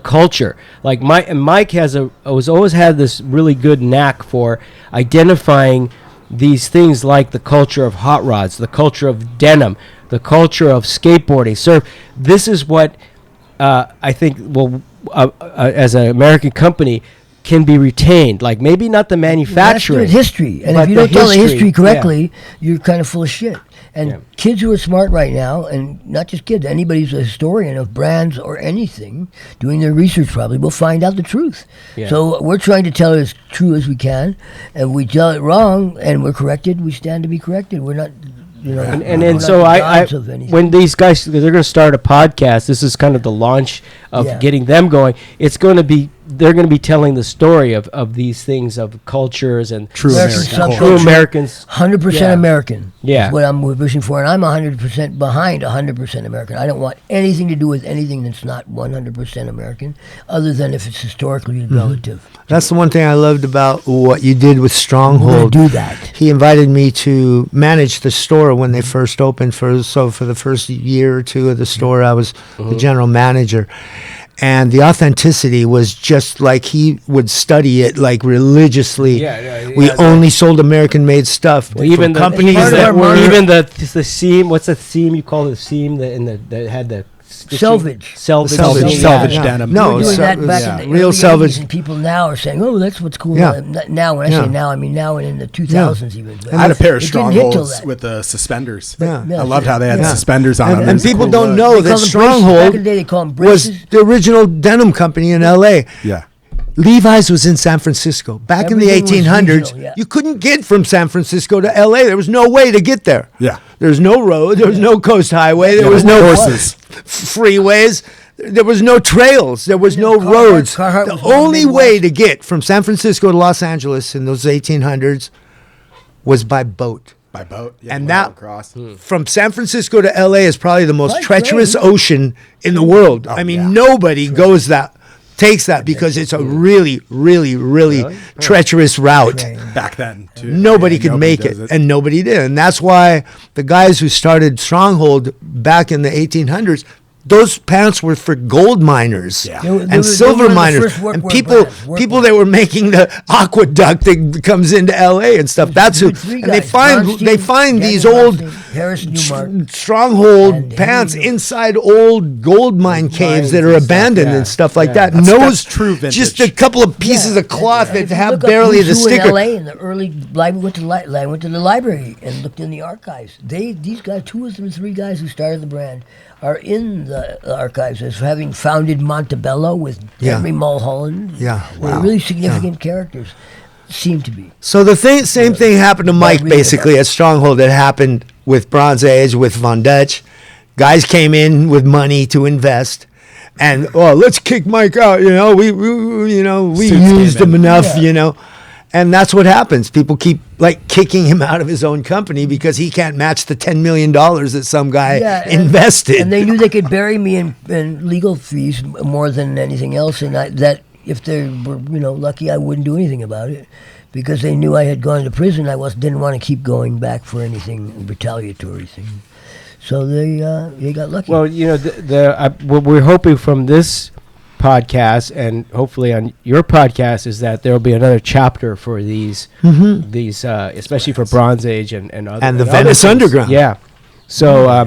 culture. Like Mike has always had this really good knack for identifying these things, like the culture of hot rods, the culture of denim, the culture of skateboarding, surf. This is what I think as an American company can be retained. Like maybe not the manufacturing, That's history, and but if you don't tell the history yeah. correctly, you're kind of full of shit. And Yeah. kids who are smart right now, and not just kids, anybody who's a historian of brands or anything, doing their research probably will find out the truth. Yeah. So we're trying to tell it as true as we can, and if we tell it wrong and we're corrected, we stand to be corrected. We're not, And we're not so the I gods of anything. when these guys, they're going to start a podcast, this is kind of the launch of Yeah. getting them going. They're going to be telling the story of these things, of cultures and True American American subculture. true Americans. 100% Yeah. American. Yeah. Is what I'm wishing for, and I'm 100% behind 100% American. I don't want anything to do with anything that's not 100% American, other than if it's historically relative. That's the one thing I loved about what you did with We're Stronghold. gonna do that. He invited me to manage the store when they first opened. For the first year or two of the store, I was the general manager. And the authenticity was just like he would study it like religiously. We only sold American-made stuff. Well, even from the companies part of that our were market. even the seam. What's the seam? You call it the seam that had the Salvage. Salvage Yeah. denim. No, We're doing so- that back yeah. in the Real early salvage. 80s, and people now are saying, "Oh, that's what's cool." Yeah. Now, when I Yeah. say now, I mean now and in the 2000s even. But I had a pair of it didn't hit till strongholds that. with the suspenders. Yeah. Yeah, I loved how they had Yeah. suspenders on them. And It was a people cool don't look. know They that call them braces. Back Stronghold in the day, they call them was braces. the original denim company in L.A. Yeah. Levi's was in San Francisco. Back in the Everything was 1800s, regional, yeah. you couldn't get from San Francisco to L.A. There was no way to get there. Yeah. There's no road. There was no coast highway. There was no horses. freeways. There was no trails. There was no Carhartt- roads. Carhartt The was one of the only big way ones. to get from San Francisco to Los Angeles in those 1800s was by boat. By boat. Yeah, And went that across. from San Francisco to LA is probably the most By treacherous train. ocean in the world. I mean, yeah. nobody takes that because it's a really, really, really treacherous route. Train. Back then, too. Nobody Yeah, could make does it, and nobody did. And that's why the guys who started Stronghold back in the 1800s, those pants were for gold miners Yeah. They were- they and were silver one of the miners first and workwear people brands, that were making the aqueduct that comes into LA and stuff. That's who. Three And they guys, find Bronstein, these Danny old Bronstein, Harris Newmark. Stronghold And pants Henry Miller. inside old gold mine caves that are and stuff, abandoned yeah. and stuff like Yeah. that. That's true vintage. Just a couple of pieces of cloth If that you have look up barely who's the who sticker. In LA in the early, I went to the library and looked in the archives. These guys, two of the three guys who started the brand, are in the archives as having founded Montebello with Yeah. Henry Mulholland. Yeah, They're wow. really significant characters. Seem to be. So the same thing happened to Mike reading basically at Stronghold. That happened with Bronze Age, with Von Dutch. Guys came in with money to invest, and let's kick Mike out. We Suits used came him in. enough. Yeah. And that's what happens. People keep kicking him out of his own company because he can't match the $10 million that some guy invested. And they knew they could bury me in legal fees more than anything else, and that if they were lucky, I wouldn't do anything about it because they knew I had gone to prison. I didn't want to keep going back for anything retaliatory thing. So they got lucky. Well, what we're hoping from this podcast and hopefully on your podcast is that there will be another chapter for these especially for Bronze Age and other And the other Venice things. Underground. Yeah. So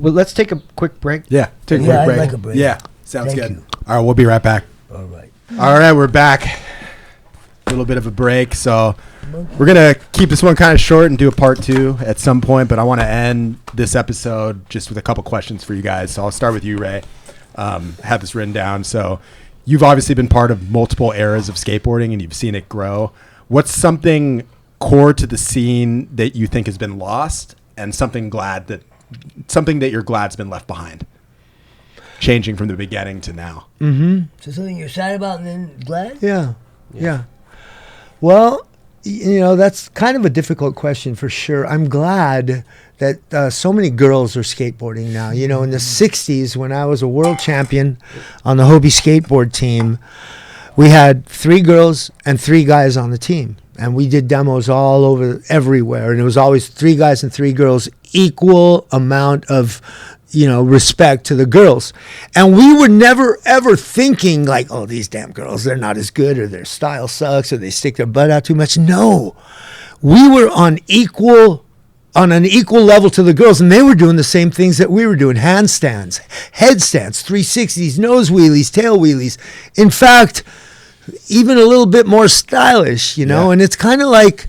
let's take a quick break. Yeah. Take a Yeah, quick I'd break. like a break. Yeah. Sounds Thank good. you. All right. We'll be right back. All right. All right. We're back. A little bit of a break. So we're going to keep this one kind of short and do a part 2 at some point. But I want to end this episode just with a couple questions for you guys. So I'll start with you, Ray. Have this written down. So you've obviously been part of multiple eras of skateboarding and you've seen it grow. What's something core to the scene that you think has been lost and something that you're glad's been left behind, changing from the beginning to now? So something you're sad about and then glad? Yeah. Well, that's kind of a difficult question for sure. I'm glad that so many girls are skateboarding now. In the 60s, when I was a world champion on the Hobie skateboard team, we had 3 girls and 3 guys on the team. And we did demos all over, everywhere. And it was always 3 guys and 3 girls, equal amount of respect to the girls. And we were never ever thinking these damn girls, they're not as good, or their style sucks, or they stick their butt out too much. No, we were on an equal level to the girls, and they were doing the same things that we were doing: handstands, headstands, 360s, nose wheelies, tail wheelies. In fact, even a little bit more stylish, Yeah. And it's kind of like,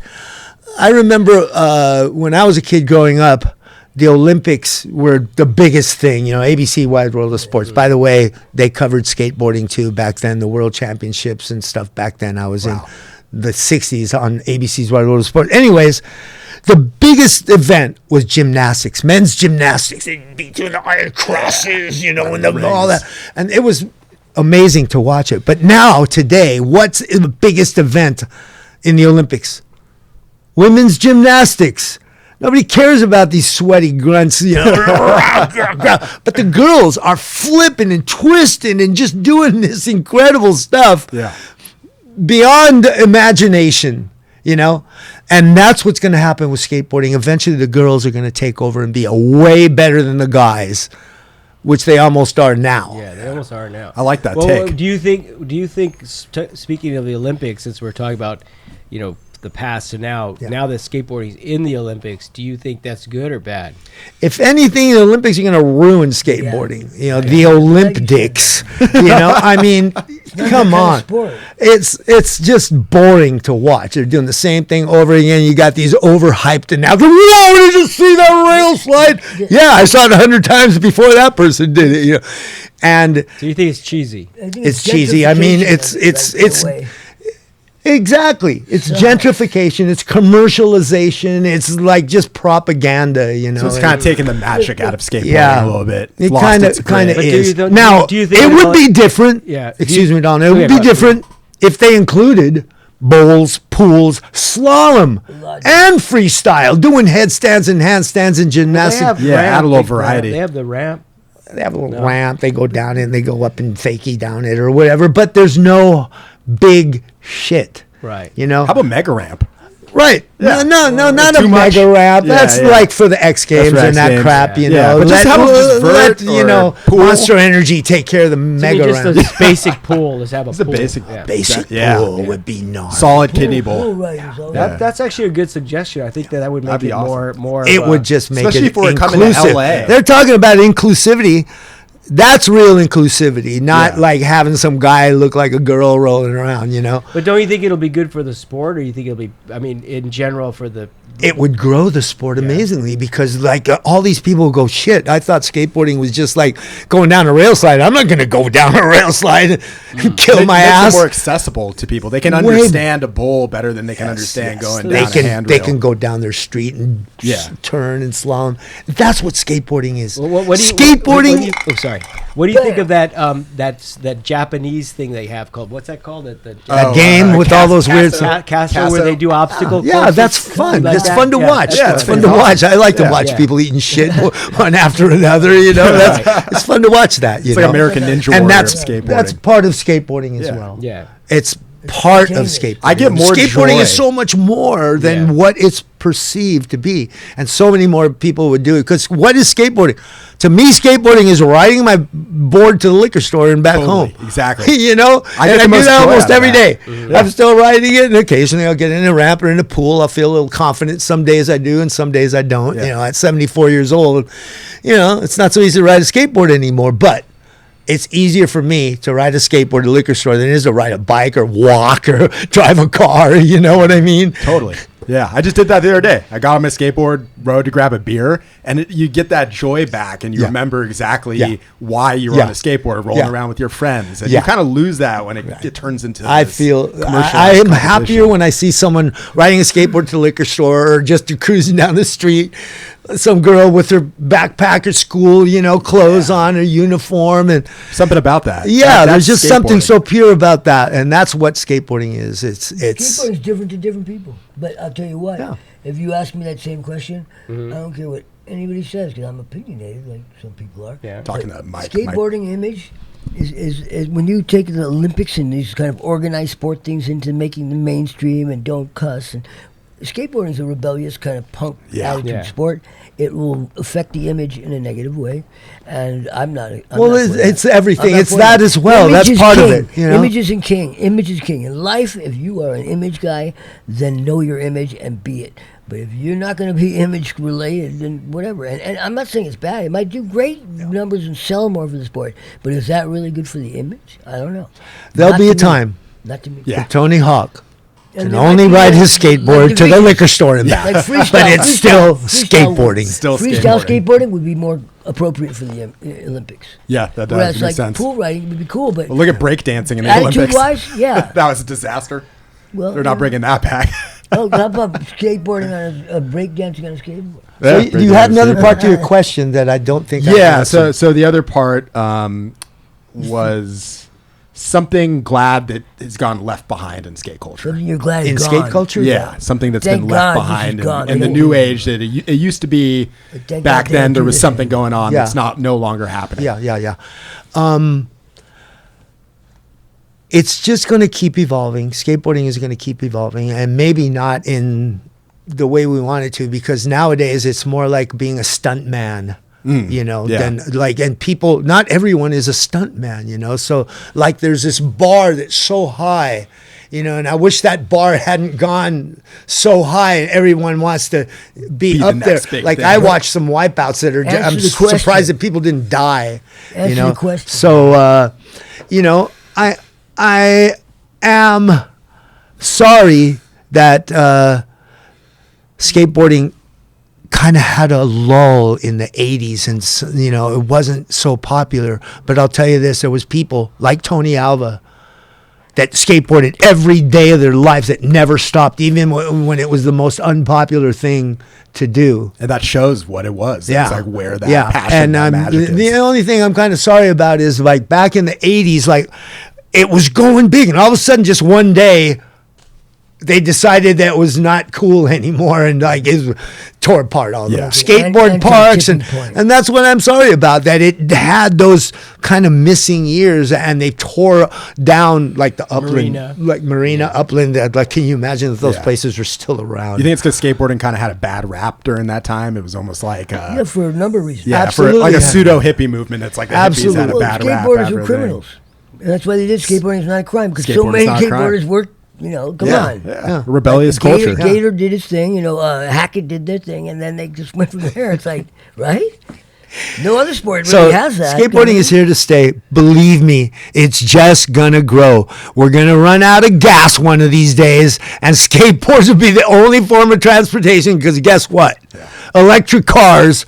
I remember when I was a kid growing up, the Olympics were the biggest thing, ABC Wide World of Sports. By the way, they covered skateboarding too back then, the World Championships and stuff back then. I was in the 60s on ABC's Wide World of Sports. Anyways, the biggest event was gymnastics, men's gymnastics. They'd be doing the iron crosses, and all that. And it was amazing to watch it. But now, today, what's the biggest event in the Olympics? Women's gymnastics. Nobody cares about these sweaty grunts, But the girls are flipping and twisting and just doing this incredible stuff beyond imagination, And that's what's going to happen with skateboarding. Eventually, the girls are going to take over and be way better than the guys, which they almost are now. Yeah, they almost are now. I like that well, take. Do you think speaking of the Olympics, since we're talking about, the past to now. Yeah. Now that skateboarding's in the Olympics, do you think that's good or bad? If anything, the Olympics are going to ruin skateboarding. You know, the Olympics. You know, I mean, come on. It's just boring to watch. They're doing the same thing over again. You got these overhyped announcers. Whoa, did you see that rail slide? Yeah, I saw it 100 times before that person did it. You know, and So you think it's cheesy? it's cheesy. I mean, it's exactly. It's gentrification. It's commercialization. It's like just propaganda. You know, So it's kind of taking the magic out of skateboarding Yeah. a little bit. It Lost kind its of grit. But is. do you Now do you think it would about- be different. Yeah. Excuse me, Don. It Okay, would be Bob. different if they included bowls, pools, slalom, and freestyle, doing headstands and handstands and gymnastics. Yeah, add a little ramp. variety. They have the ramp. They have a little ramp. They go down it and they go up and fakie down it or whatever. But there's no big shit. Right. You know? How about mega ramp? Right. Yeah. No, not Too a much? mega ramp. Yeah, That's yeah. like for the X Games for and X that Games, crap, yeah. you Yeah, know. but just have a let, vert you or know, pool. Monster Energy take care of the To me, mega just ramp. a basic pool. Let's have a It's a pool. basic- Yeah. Basic Yeah. pool would be nice. Solid kidney bowl. That's actually a good suggestion. I think that would make That'd it be awesome. more. It of would a- just make especially it for it coming to inclusive. LA. They're talking about inclusivity. That's real inclusivity, not Yeah. like having some guy look like a girl rolling around, you know. But don't you think it'll be good for the sport, or you think it'll be? I mean, in general, for the It would grow the sport amazingly because like all these people go, shit, I thought skateboarding was just like going down a rail slide. I'm not going to go down a rail slide and kill It my makes ass. it more accessible to people. They can Way- understand a bowl better than they can understand going They down a can handrail. they can go down their street and Yeah. turn and slalom. That's what skateboarding is. what do you, Skateboarding. What do you, oh, sorry. What do you think of that? That Japanese thing they have called what's that called? That that game with all those weird stuff. castle where they do obstacle. Yeah, courses? that's fun. Like That's that? fun to Yeah, watch. that's Yeah, it's fun. fun to watch. I like to Yeah. watch Yeah. people eating shit one after another. You know, it's fun to watch that. You It's know, like American Ninja and Warrior that's of skateboarding. that's part of skateboarding as Yeah. well. Yeah. It's part of entertainment. skateboarding. I get more skateboarding joy. is so much more than Yeah. what it's perceived to be, and so many more people would do it. Because what is skateboarding? To me, skateboarding is riding my board to the liquor store and back Totally. home. Exactly. You know, I and get the I do most that joy almost out of every that. day. I'm still riding it, and occasionally I'll get in a ramp or in a pool. I'll feel a little confident. Some days I do, and some days I don't. Yeah. You know, at 74 years old, you know, it's not so easy to ride a skateboard anymore. But it's easier for me to ride a skateboard at a liquor store than it is to ride a bike or walk or drive a car. You know what I mean? Totally. Yeah, I just did that the other day. I got on my skateboard, rode to grab a beer, and you get that joy back, and you Yeah. remember exactly Yeah. why you were Yeah. on a skateboard rolling Yeah. around with your friends, and Yeah. you kind of lose that when it turns into. I this feel commercialized I am competition. happier when I see someone riding a skateboard to the liquor store or just cruising down the street. Some girl with her backpack or school, you know, clothes on, her uniform, and Something about that. yeah, That's there's just something skateboarding. so pure about that, and that's what skateboarding is. It's Skateboarding is different to different people. But I'll tell you what, Yeah. if you ask me that same question, I don't care what anybody says because I'm opinionated, like some people are. Yeah. Talking to Mike. Skateboarding image is when you take the Olympics and these kind of organized sport things into making them mainstream and don't cuss. And skateboarding is a rebellious kind of punk Yeah. attitude Yeah. sport. It will affect the image in a negative way, and I'm not. I'm well, not it's, for that. it's everything. I'm not It's for that as well. Image That's is part of king. it. You know? Image is king. Image is king. In life, if you are an image guy, then know your image and be it. But if you're not going to be image related, then whatever. And I'm not saying it's bad. It might do great numbers and sell more for the sport. But is that really good for the image? I don't know. There'll Not be to a me. time Not to me. Yeah. where Tony Hawk And can there only might be ride like- his skateboard like to the freestyle- liquor store and back. Like freestyle, but it's still skateboarding. Still freestyle skateboarding. skateboarding would be more appropriate for the Olympics. Yeah, that does Whereas make like sense. pool riding would be cool, but Well, look at breakdancing in the Olympics. attitude-wise, yeah. That was a disaster. Well, They're not bringing that back. Oh, how about skateboarding on a breakdancing on a skateboard? So Yeah, you had another breakdancing. part to your question that I don't think. I Yeah. answered. So the other part was something glad that has gone left behind in skate culture. Something you're glad in is skate gone. culture, Yeah, something that's Thank been God left this is behind gone. in the Thank new God. age. That it used to be Thank back God they then. don't There do was this something anymore. going on Yeah. that's no longer happening. Yeah. It's just going to keep evolving. Skateboarding is going to keep evolving, and maybe not in the way we want it to, because nowadays it's more like being a stunt man. You know, yeah. than like, and people, not everyone is a stunt man, you know. So like there's this bar that's so high you know, and I wish that bar hadn't gone so high and everyone wants to be the up there. next big Like thing. I watched some wipeouts that are, Answer I'm the question. surprised that people didn't die, Answer you know. the question. So, you know, I am sorry that skateboarding kind of had a lull in the 80s and, you know, it wasn't so popular. But I'll tell you this, there was people like Tony Alva that skateboarded every day of their lives that never stopped, even when it was the most unpopular thing to do. And that shows what it was. Yeah. It's like where that passion, and that magic is. the only thing I'm kind of sorry about is like back in the 80s, like it was going big and all of a sudden just one day they decided that it was not cool anymore and like it tore apart all the skateboard And parks tipping point. and that's what I'm sorry about, that it had those kind of missing years and they tore down like the upland, upland. Like, can you imagine if those places are still around? You think it's because skateboarding kind of had a bad rap during that time? It was almost like Yeah, for a number of reasons. yeah, Absolutely. for like a pseudo hippie movement. It's like the hippies had a Well, bad rap. skateboarders after were a criminals. And that's why they did skateboarding is not a crime, because so Skateboarding's many not a crime. skateboarders worked, you know, come on. thing. Yeah. Rebellious Gator, culture. Gator did his thing, you know, Hackett did their thing, and then they just went from there. It's like, right? No other sport really So has that. skateboarding is here to stay. Believe me, it's just gonna grow. We're gonna run out of gas one of these days, and skateboards will be the only form of transportation. Because guess what? Electric cars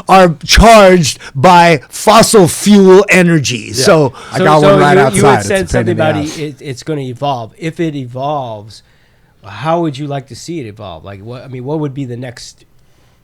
are charged by fossil fuel energy. So I got one right outside. You had It's a said pain something in the about ass. it's going to evolve. If it evolves, how would you like to see it evolve? Like, what? I mean, what would be the next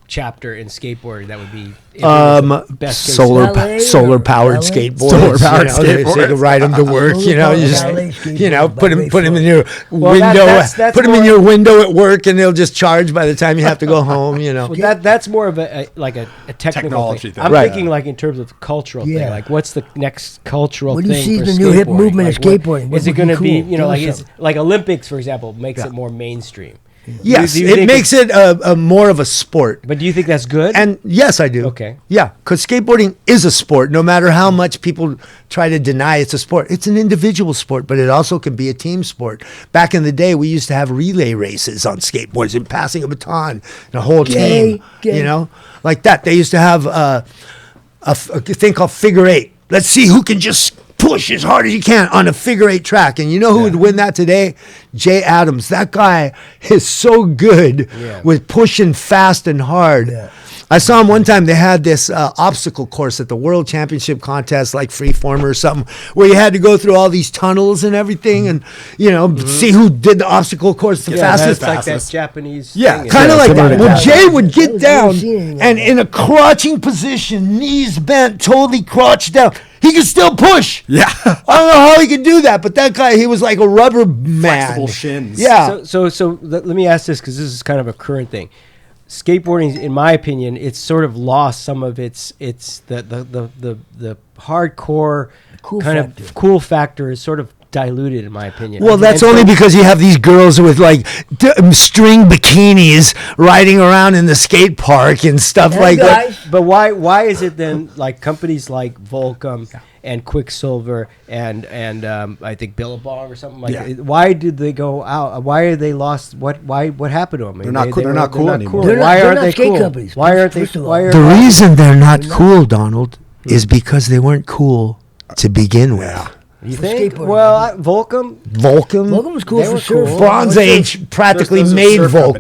chapter in skateboarding that would be if it was the best case solar Ballet solar or powered ballet? skateboards. Solar-powered you know, they skateboards. can ride them to work. You know, you just Ballet skateboard you know by Ray put them in Flores. your Well, window. that's Put them in more- your window at work, and they'll just charge by the time you have to go home. You know. Well, that's more of a technical Technology thing. thing. I'm Right. thinking like in terms of cultural thing. Yeah. Like, what's the next cultural What do you thing? see for the new hip skateboarding? movement of Like, what- skateboarding? What Is it would going be to be, cool? you know, Tell us like something. like Olympics, for example, makes it more mainstream. Yes, Do you it think makes it a more of a sport. But do you think that's good? And yes, I do. Okay. Yeah, because skateboarding is a sport. No matter how much people try to deny it's a sport, it's an individual sport, but it also can be a team sport. Back in the day, we used to have relay races on skateboards and passing a baton, and a whole team. Gay. You know, like that. They used to have a thing called figure eight. Let's see who can just push as hard as you can on a figure eight track. And you know who would win that today? Jay Adams. That guy is so good with pushing fast and hard. Yeah. I saw him one time. They had this obstacle course at the World Championship contest, like Freeform or something, where you had to go through all these tunnels and everything, and you know, see who did the obstacle course the fastest. That's like that Fastest. Japanese Yeah, thing. Kind of like similar that. to Well, that. Jay would I've get never down seen anything like and that. in a crouching position, knees bent, totally crouched down. He could still push. Yeah. I don't know how he could do that, but that guy, he was like a rubber man. Flexible shins. Yeah. So let me ask this, because this is kind of a current thing. Skateboarding, in my opinion, it's sort of lost some of its the hardcore Cool kind factor. of cool factor is sort of diluted, in my opinion. Well, that's only because you have these girls with like string bikinis riding around in the skate park and stuff Hey, like that. guys. But why is it then like companies like Volcom and Quicksilver and I think Billabong or something like that? Why did they go out? Why are they lost? What happened to them? I mean, They're not cool anymore. They're not- Why they're aren't not they skate cool? companies, Why aren't they? first of all. Why are The reason they're not cool, Donald, is because they weren't cool to begin with. you For think? skateboarding. Well, Volcom. Volcom. Logan was cool They for were sure. cool. Bronze Age practically Those are made surf Volcom.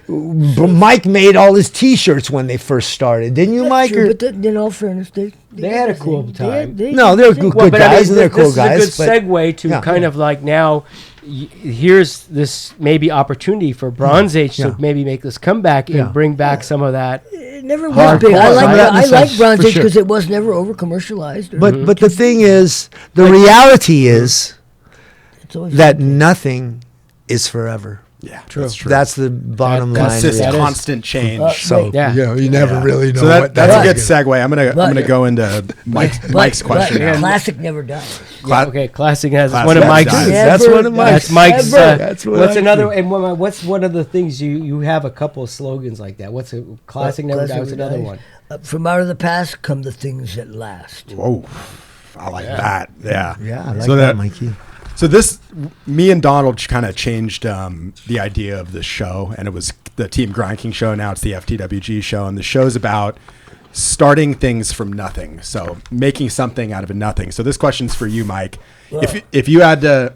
companies, Mike made all his T-shirts when they first started, didn't you, That's Mike? true, Or- but in all fairness, they had a their cool thing. time. No, they're good Well, but I mean, guys and they're cool this guys. is a good segue to yeah. kind of like now. Here's this maybe opportunity for Bronze Age Yeah. to maybe make this comeback Yeah. and bring back some of that. It never Hardcore. went big. I Some like of that in I the like sense, Bronze for Age sure. because it was never over commercialized. But the thing is, the reality is it's always that nothing is forever. Yeah, True. that's true. That's the bottom line. consistent, That is- constant change. So Yeah. you never really know So what that's a is good segue. I'm gonna But- go into Mike's question. but- now. classic never dies. Yeah, okay, classic has Classic one of has Mike's. died. That's one of Mike's. That's Mike's. Ever. That's what what's I another? think. And what's one of the things you have a couple of slogans like that? What's a classic never Classic dies? What's never another dies. one? From out of the past come the things that last. Whoa, I like that. Yeah, Yeah, I like so that, Mikey. So me and Donald kind of changed the idea of the show, and it was the Team GrindKing show. Now it's the FTWG show, and the show's about starting things from nothing. So making something out of nothing. So this question's for you, Mike. Well, If you had to,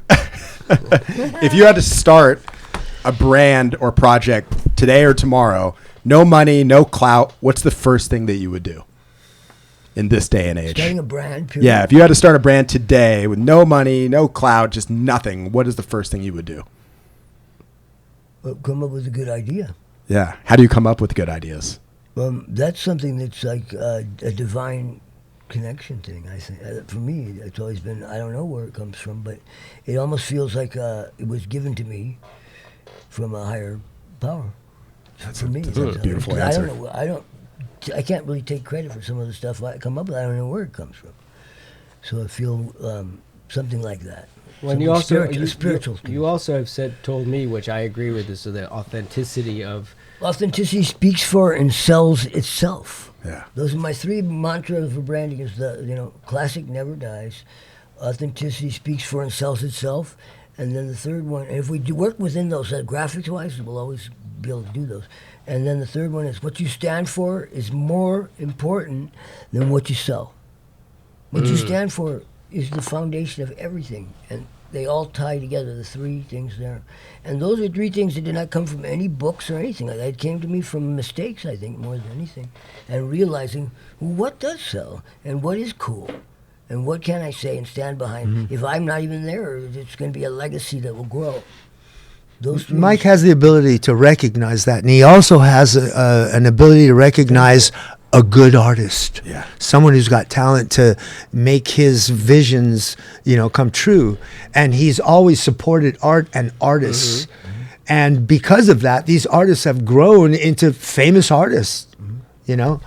if you had to start a brand or project today or tomorrow, no money, no clout, what's the first thing that you would do in this day and age? Starting a brand, period. Yeah, if you had to start a brand today with no money, no clout, just nothing, what is the first thing you would do? Well, come up with a good idea. Yeah. How do you come up with good ideas? That's something that's like a divine connection thing, I think. For me, it's always been, I don't know where it comes from, but it almost feels like it was given to me from a higher power. For me, that's a beautiful answer. I can't really take credit for some of the stuff I come up with. I don't know where it comes from. So I feel something like that. Well, you also spiritual. You also have told me, which I agree with, is the authenticity of. Authenticity speaks for and sells itself. Yeah. Those are my three mantras for branding. Is classic never dies, authenticity speaks for and sells itself, and then the third one. And if we do work within those graphics wise, we'll always be able to do those. And then the third one is what you stand for is more important than what you sell. What you stand for is the foundation of everything, and they all tie together, the three things there. And those are three things that did not come from any books or anything. It came to me from mistakes, I think, more than anything. And realizing what does sell and what is cool and what can I say and stand behind. If I'm not even there, it's going to be a legacy that will grow. Mike has the ability to recognize that, and he also has an ability to recognize a good artist, someone who's got talent to make his visions, come true. And he's always supported art and artists, and because of that, these artists have grown into famous artists.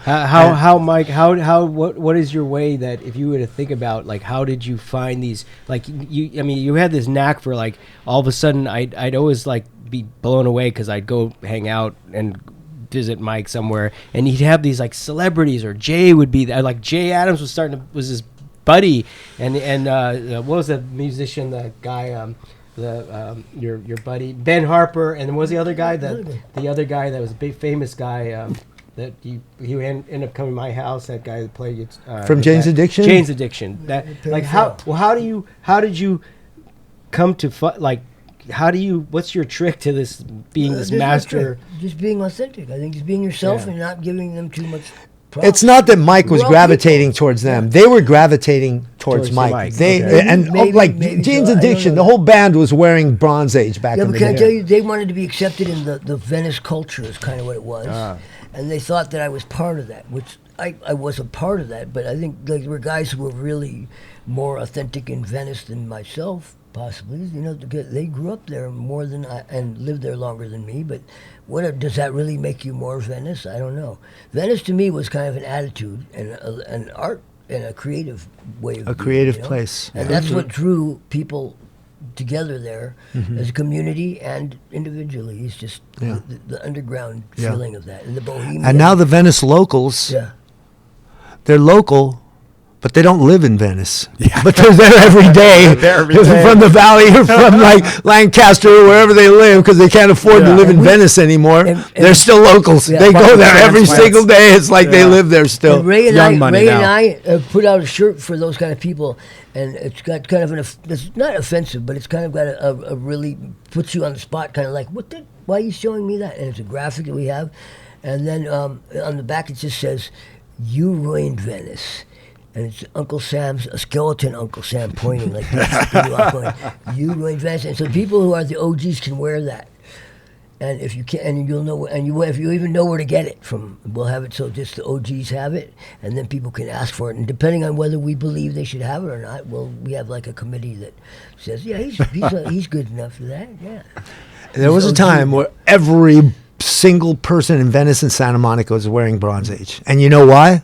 How Mike? What is your way that if you were to think about how did you find these? You had this knack for all of a sudden I'd always be blown away because I'd go hang out and visit Mike somewhere, and he'd have these celebrities, or Jay would be there. Jay Adams was his buddy, and what was the musician, the guy, your buddy Ben Harper, and what was the other guy, the other guy that was a big famous guy that he ended up coming to my house, that guy that played from Jane's Addiction. Jane's Addiction. That how did you come to what's your trick to this being this master? Just being authentic. I think just being yourself and not giving them too much props. It's not that Mike was gravitating towards them. They were gravitating towards Mike. Jane's Addiction, the whole band was wearing Bronze Age back in the day. Can I tell you, they wanted to be accepted in the Venice culture is kind of what it was. And they thought that I was part of that, which I was a part of that, but I think there were guys who were really more authentic in Venice than myself. Possibly, they grew up there more than I and lived there longer than me. But does that really make you more Venice? I don't know. Venice to me was kind of an attitude and an art and a creative way of being, creative place, and that's what drew people together there as a community and individually. It's just the underground feeling of that and the bohemian. And now the Venice locals, they're local. But they don't live in Venice. Yeah. But they're there every day. From the valley or from Lancaster or wherever they live, because they can't afford to live in Venice anymore. They're still locals. They go there every single day. It's like they live there still. And Ray and I put out a shirt for those kind of people, and it's got kind of it's not offensive, but it's kind of got a really puts you on the spot, kind of like, why are you showing me that? And it's a graphic that we have. And then on the back it just says, "You ruined Venice." And it's Uncle Sam's, a skeleton Uncle Sam pointing like this. You ruined Venice. And so people who are the OGs can wear that. And if you can, and you'll know, if you even know where to get it from, we'll have it so just the OGs have it, and then people can ask for it. And depending on whether we believe they should have it or not, we have a committee that says, he's good enough for that. Yeah. There was a time where every single person in Venice and Santa Monica was wearing Bronze Age, and you know why?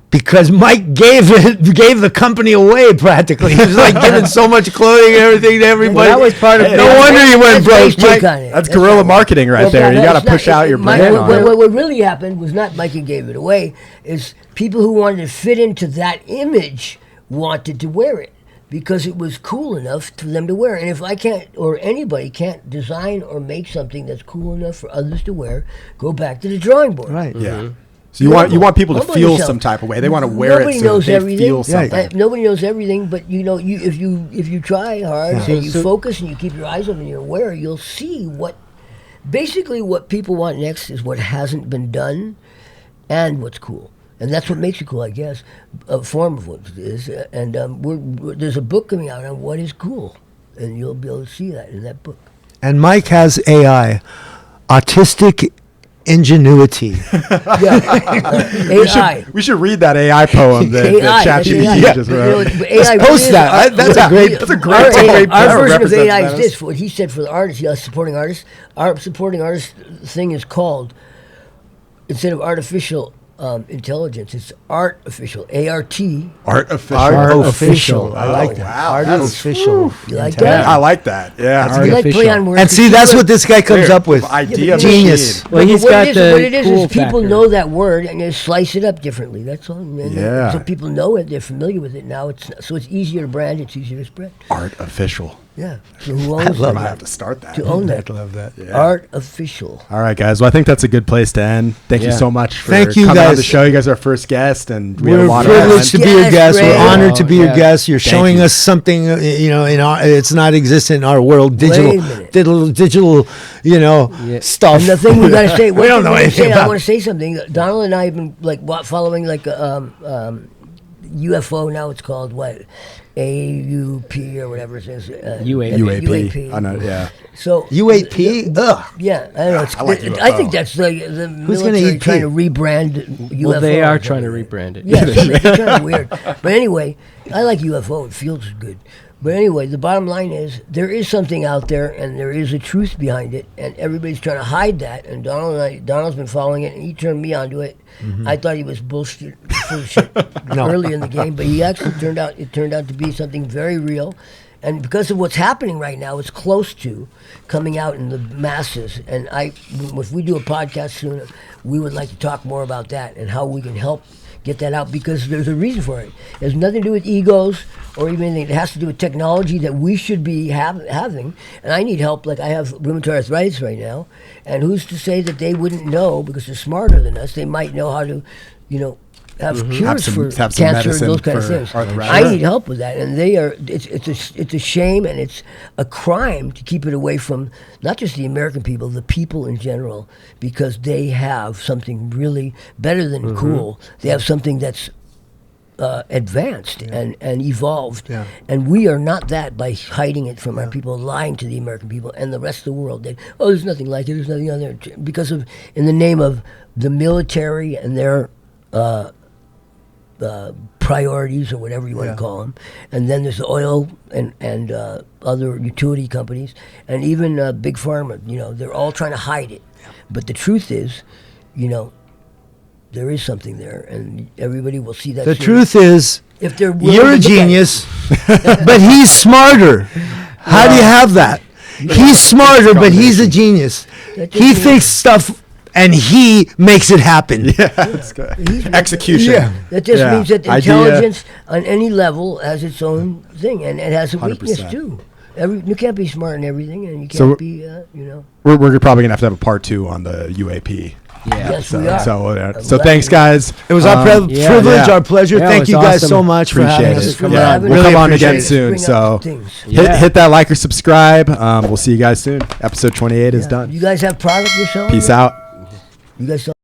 Because Mike gave the company away practically. He was giving so much clothing and everything to everybody. Well, that was part of no wonder he went broke. Mike, that's guerrilla marketing right there. You got to push out your brand. What really happened was not Mike gave it away. Is people who wanted to fit into that image wanted to wear it. because it was cool enough for them to wear. And if I can't, or anybody can't design or make something that's cool enough for others to wear, go back to the drawing board. Right. Yeah. So you want people to Humble feel yourself. some type of way. They want to wear Nobody it so knows they everything. feel something. Nobody knows everything, but if you try hard and you So- focus and you keep your eyes open and you're aware, you'll see what people want next is what hasn't been done and what's cool. And that's what makes it cool, I guess, a form of what it is. And there's a book coming out on what is cool, and you'll be able to see that in that book. And Mike has AI, autistic ingenuity. AI. We should read that AI poem that AI, ChatGPT that's just AI. wrote. AI post really that. is- That's a great- Our version of AI is represents this. What he said for the artists, supporting artists. Our supporting artist thing is called, instead of artificial intelligence, it's artificial. ART. Artificial. Artificial. I like that. Wow, Artificial. You like Yeah, that? I like that. Yeah. That's You like play artificial. on words. And see, that's what this guy comes up with. Idea Genius. machine. Well, But he's what got it is, the what it is cool people factor. know that word and they slice it up differently. That's all. And Yeah. So people know it. They're familiar with it now. So it's easier to brand. It's easier to spread. Artificial. Yeah. So who owns I that? might have to start that. To own that. I love that. Yeah. Artificial. All right, guys. Well, I think that's a good place to end. Thank you Yeah. so much for Thank you, coming on guys. the show. You guys are our first guest, and we had a We're lot of fun. privileged to be your Yes, guest. We're Ray. honored to be your Yeah. guest. You're Thank showing you. us something, in our, it's not existent in our world. Wait a minute. Digital, Yeah. stuff. And the thing we gotta say, We don't know anything I about want to say something. Donald and I have been following UFO. Now it's called what? AUP or whatever it is. UAP. UAP. I know. Yeah. So UAP? Ugh. Yeah, I don't know. I like I UFO. think that's the Who's gonna military eat trying pig? to rebrand UFO. Well, they or are trying to something. rebrand it. Yeah, it's kind of weird. But anyway, I like UFO. It feels good. But anyway, the bottom line is there is something out there, and there is a truth behind it, and everybody's trying to hide that. And Donald's been following it, and he turned me onto it. I thought he was bullshit, full of shit early in the game, but he actually turned out to be something very real. And because of what's happening right now, it's close to coming out in the masses. And if we do a podcast soon, we would like to talk more about that and how we can help get that out, because there's a reason for it. It has nothing to do with egos or even anything. It has to do with technology that we should be having. And I need help. Like I have rheumatoid arthritis right now, and who's to say that they wouldn't know, because they're smarter than us. They might know how to, have cures some- for have some cancer and medicine those kind of for things. arthritis. I need help with that, and they are. It's a shame, and it's a crime to keep it away from not just the American people, the people in general, because they have something really better than cool. They have something that's advanced and evolved, and we are not that by hiding it from our people, lying to the American people and the rest of the world. That there's nothing like it. There's nothing on there because of in the name of the military and their. Priorities or whatever you want to call them, and then there's the oil and other utility companies, and even big pharma. They're all trying to hide it, but the truth is, there is something there, and everybody will see that. The soon. truth is, If they're willing you're to a look at it. genius, but he's smarter. How do you have that? He's smarter, but he's a genius. That He doesn't thinks stuff, and he makes it happen. That's good. Execution. Yeah. That just Yeah. means that Idea. intelligence on any level has its own thing, and it has a weakness 100%. too. You can't be smart in everything, and you can't So- be, We're probably gonna have to have a part 2 on the UAP. Yeah. Yes, we are. So thanks, guys. It was our yeah. privilege, Yeah. our pleasure. Yeah, it Thank was you guys awesome. so much for Appreciate having it. us. Come Yeah, on, we'll really come on appreciate again it. soon. Bring out So things. hit that like or subscribe. We'll see you guys soon. Episode 28 is done. You guys have product yourself? Peace out. You guys sell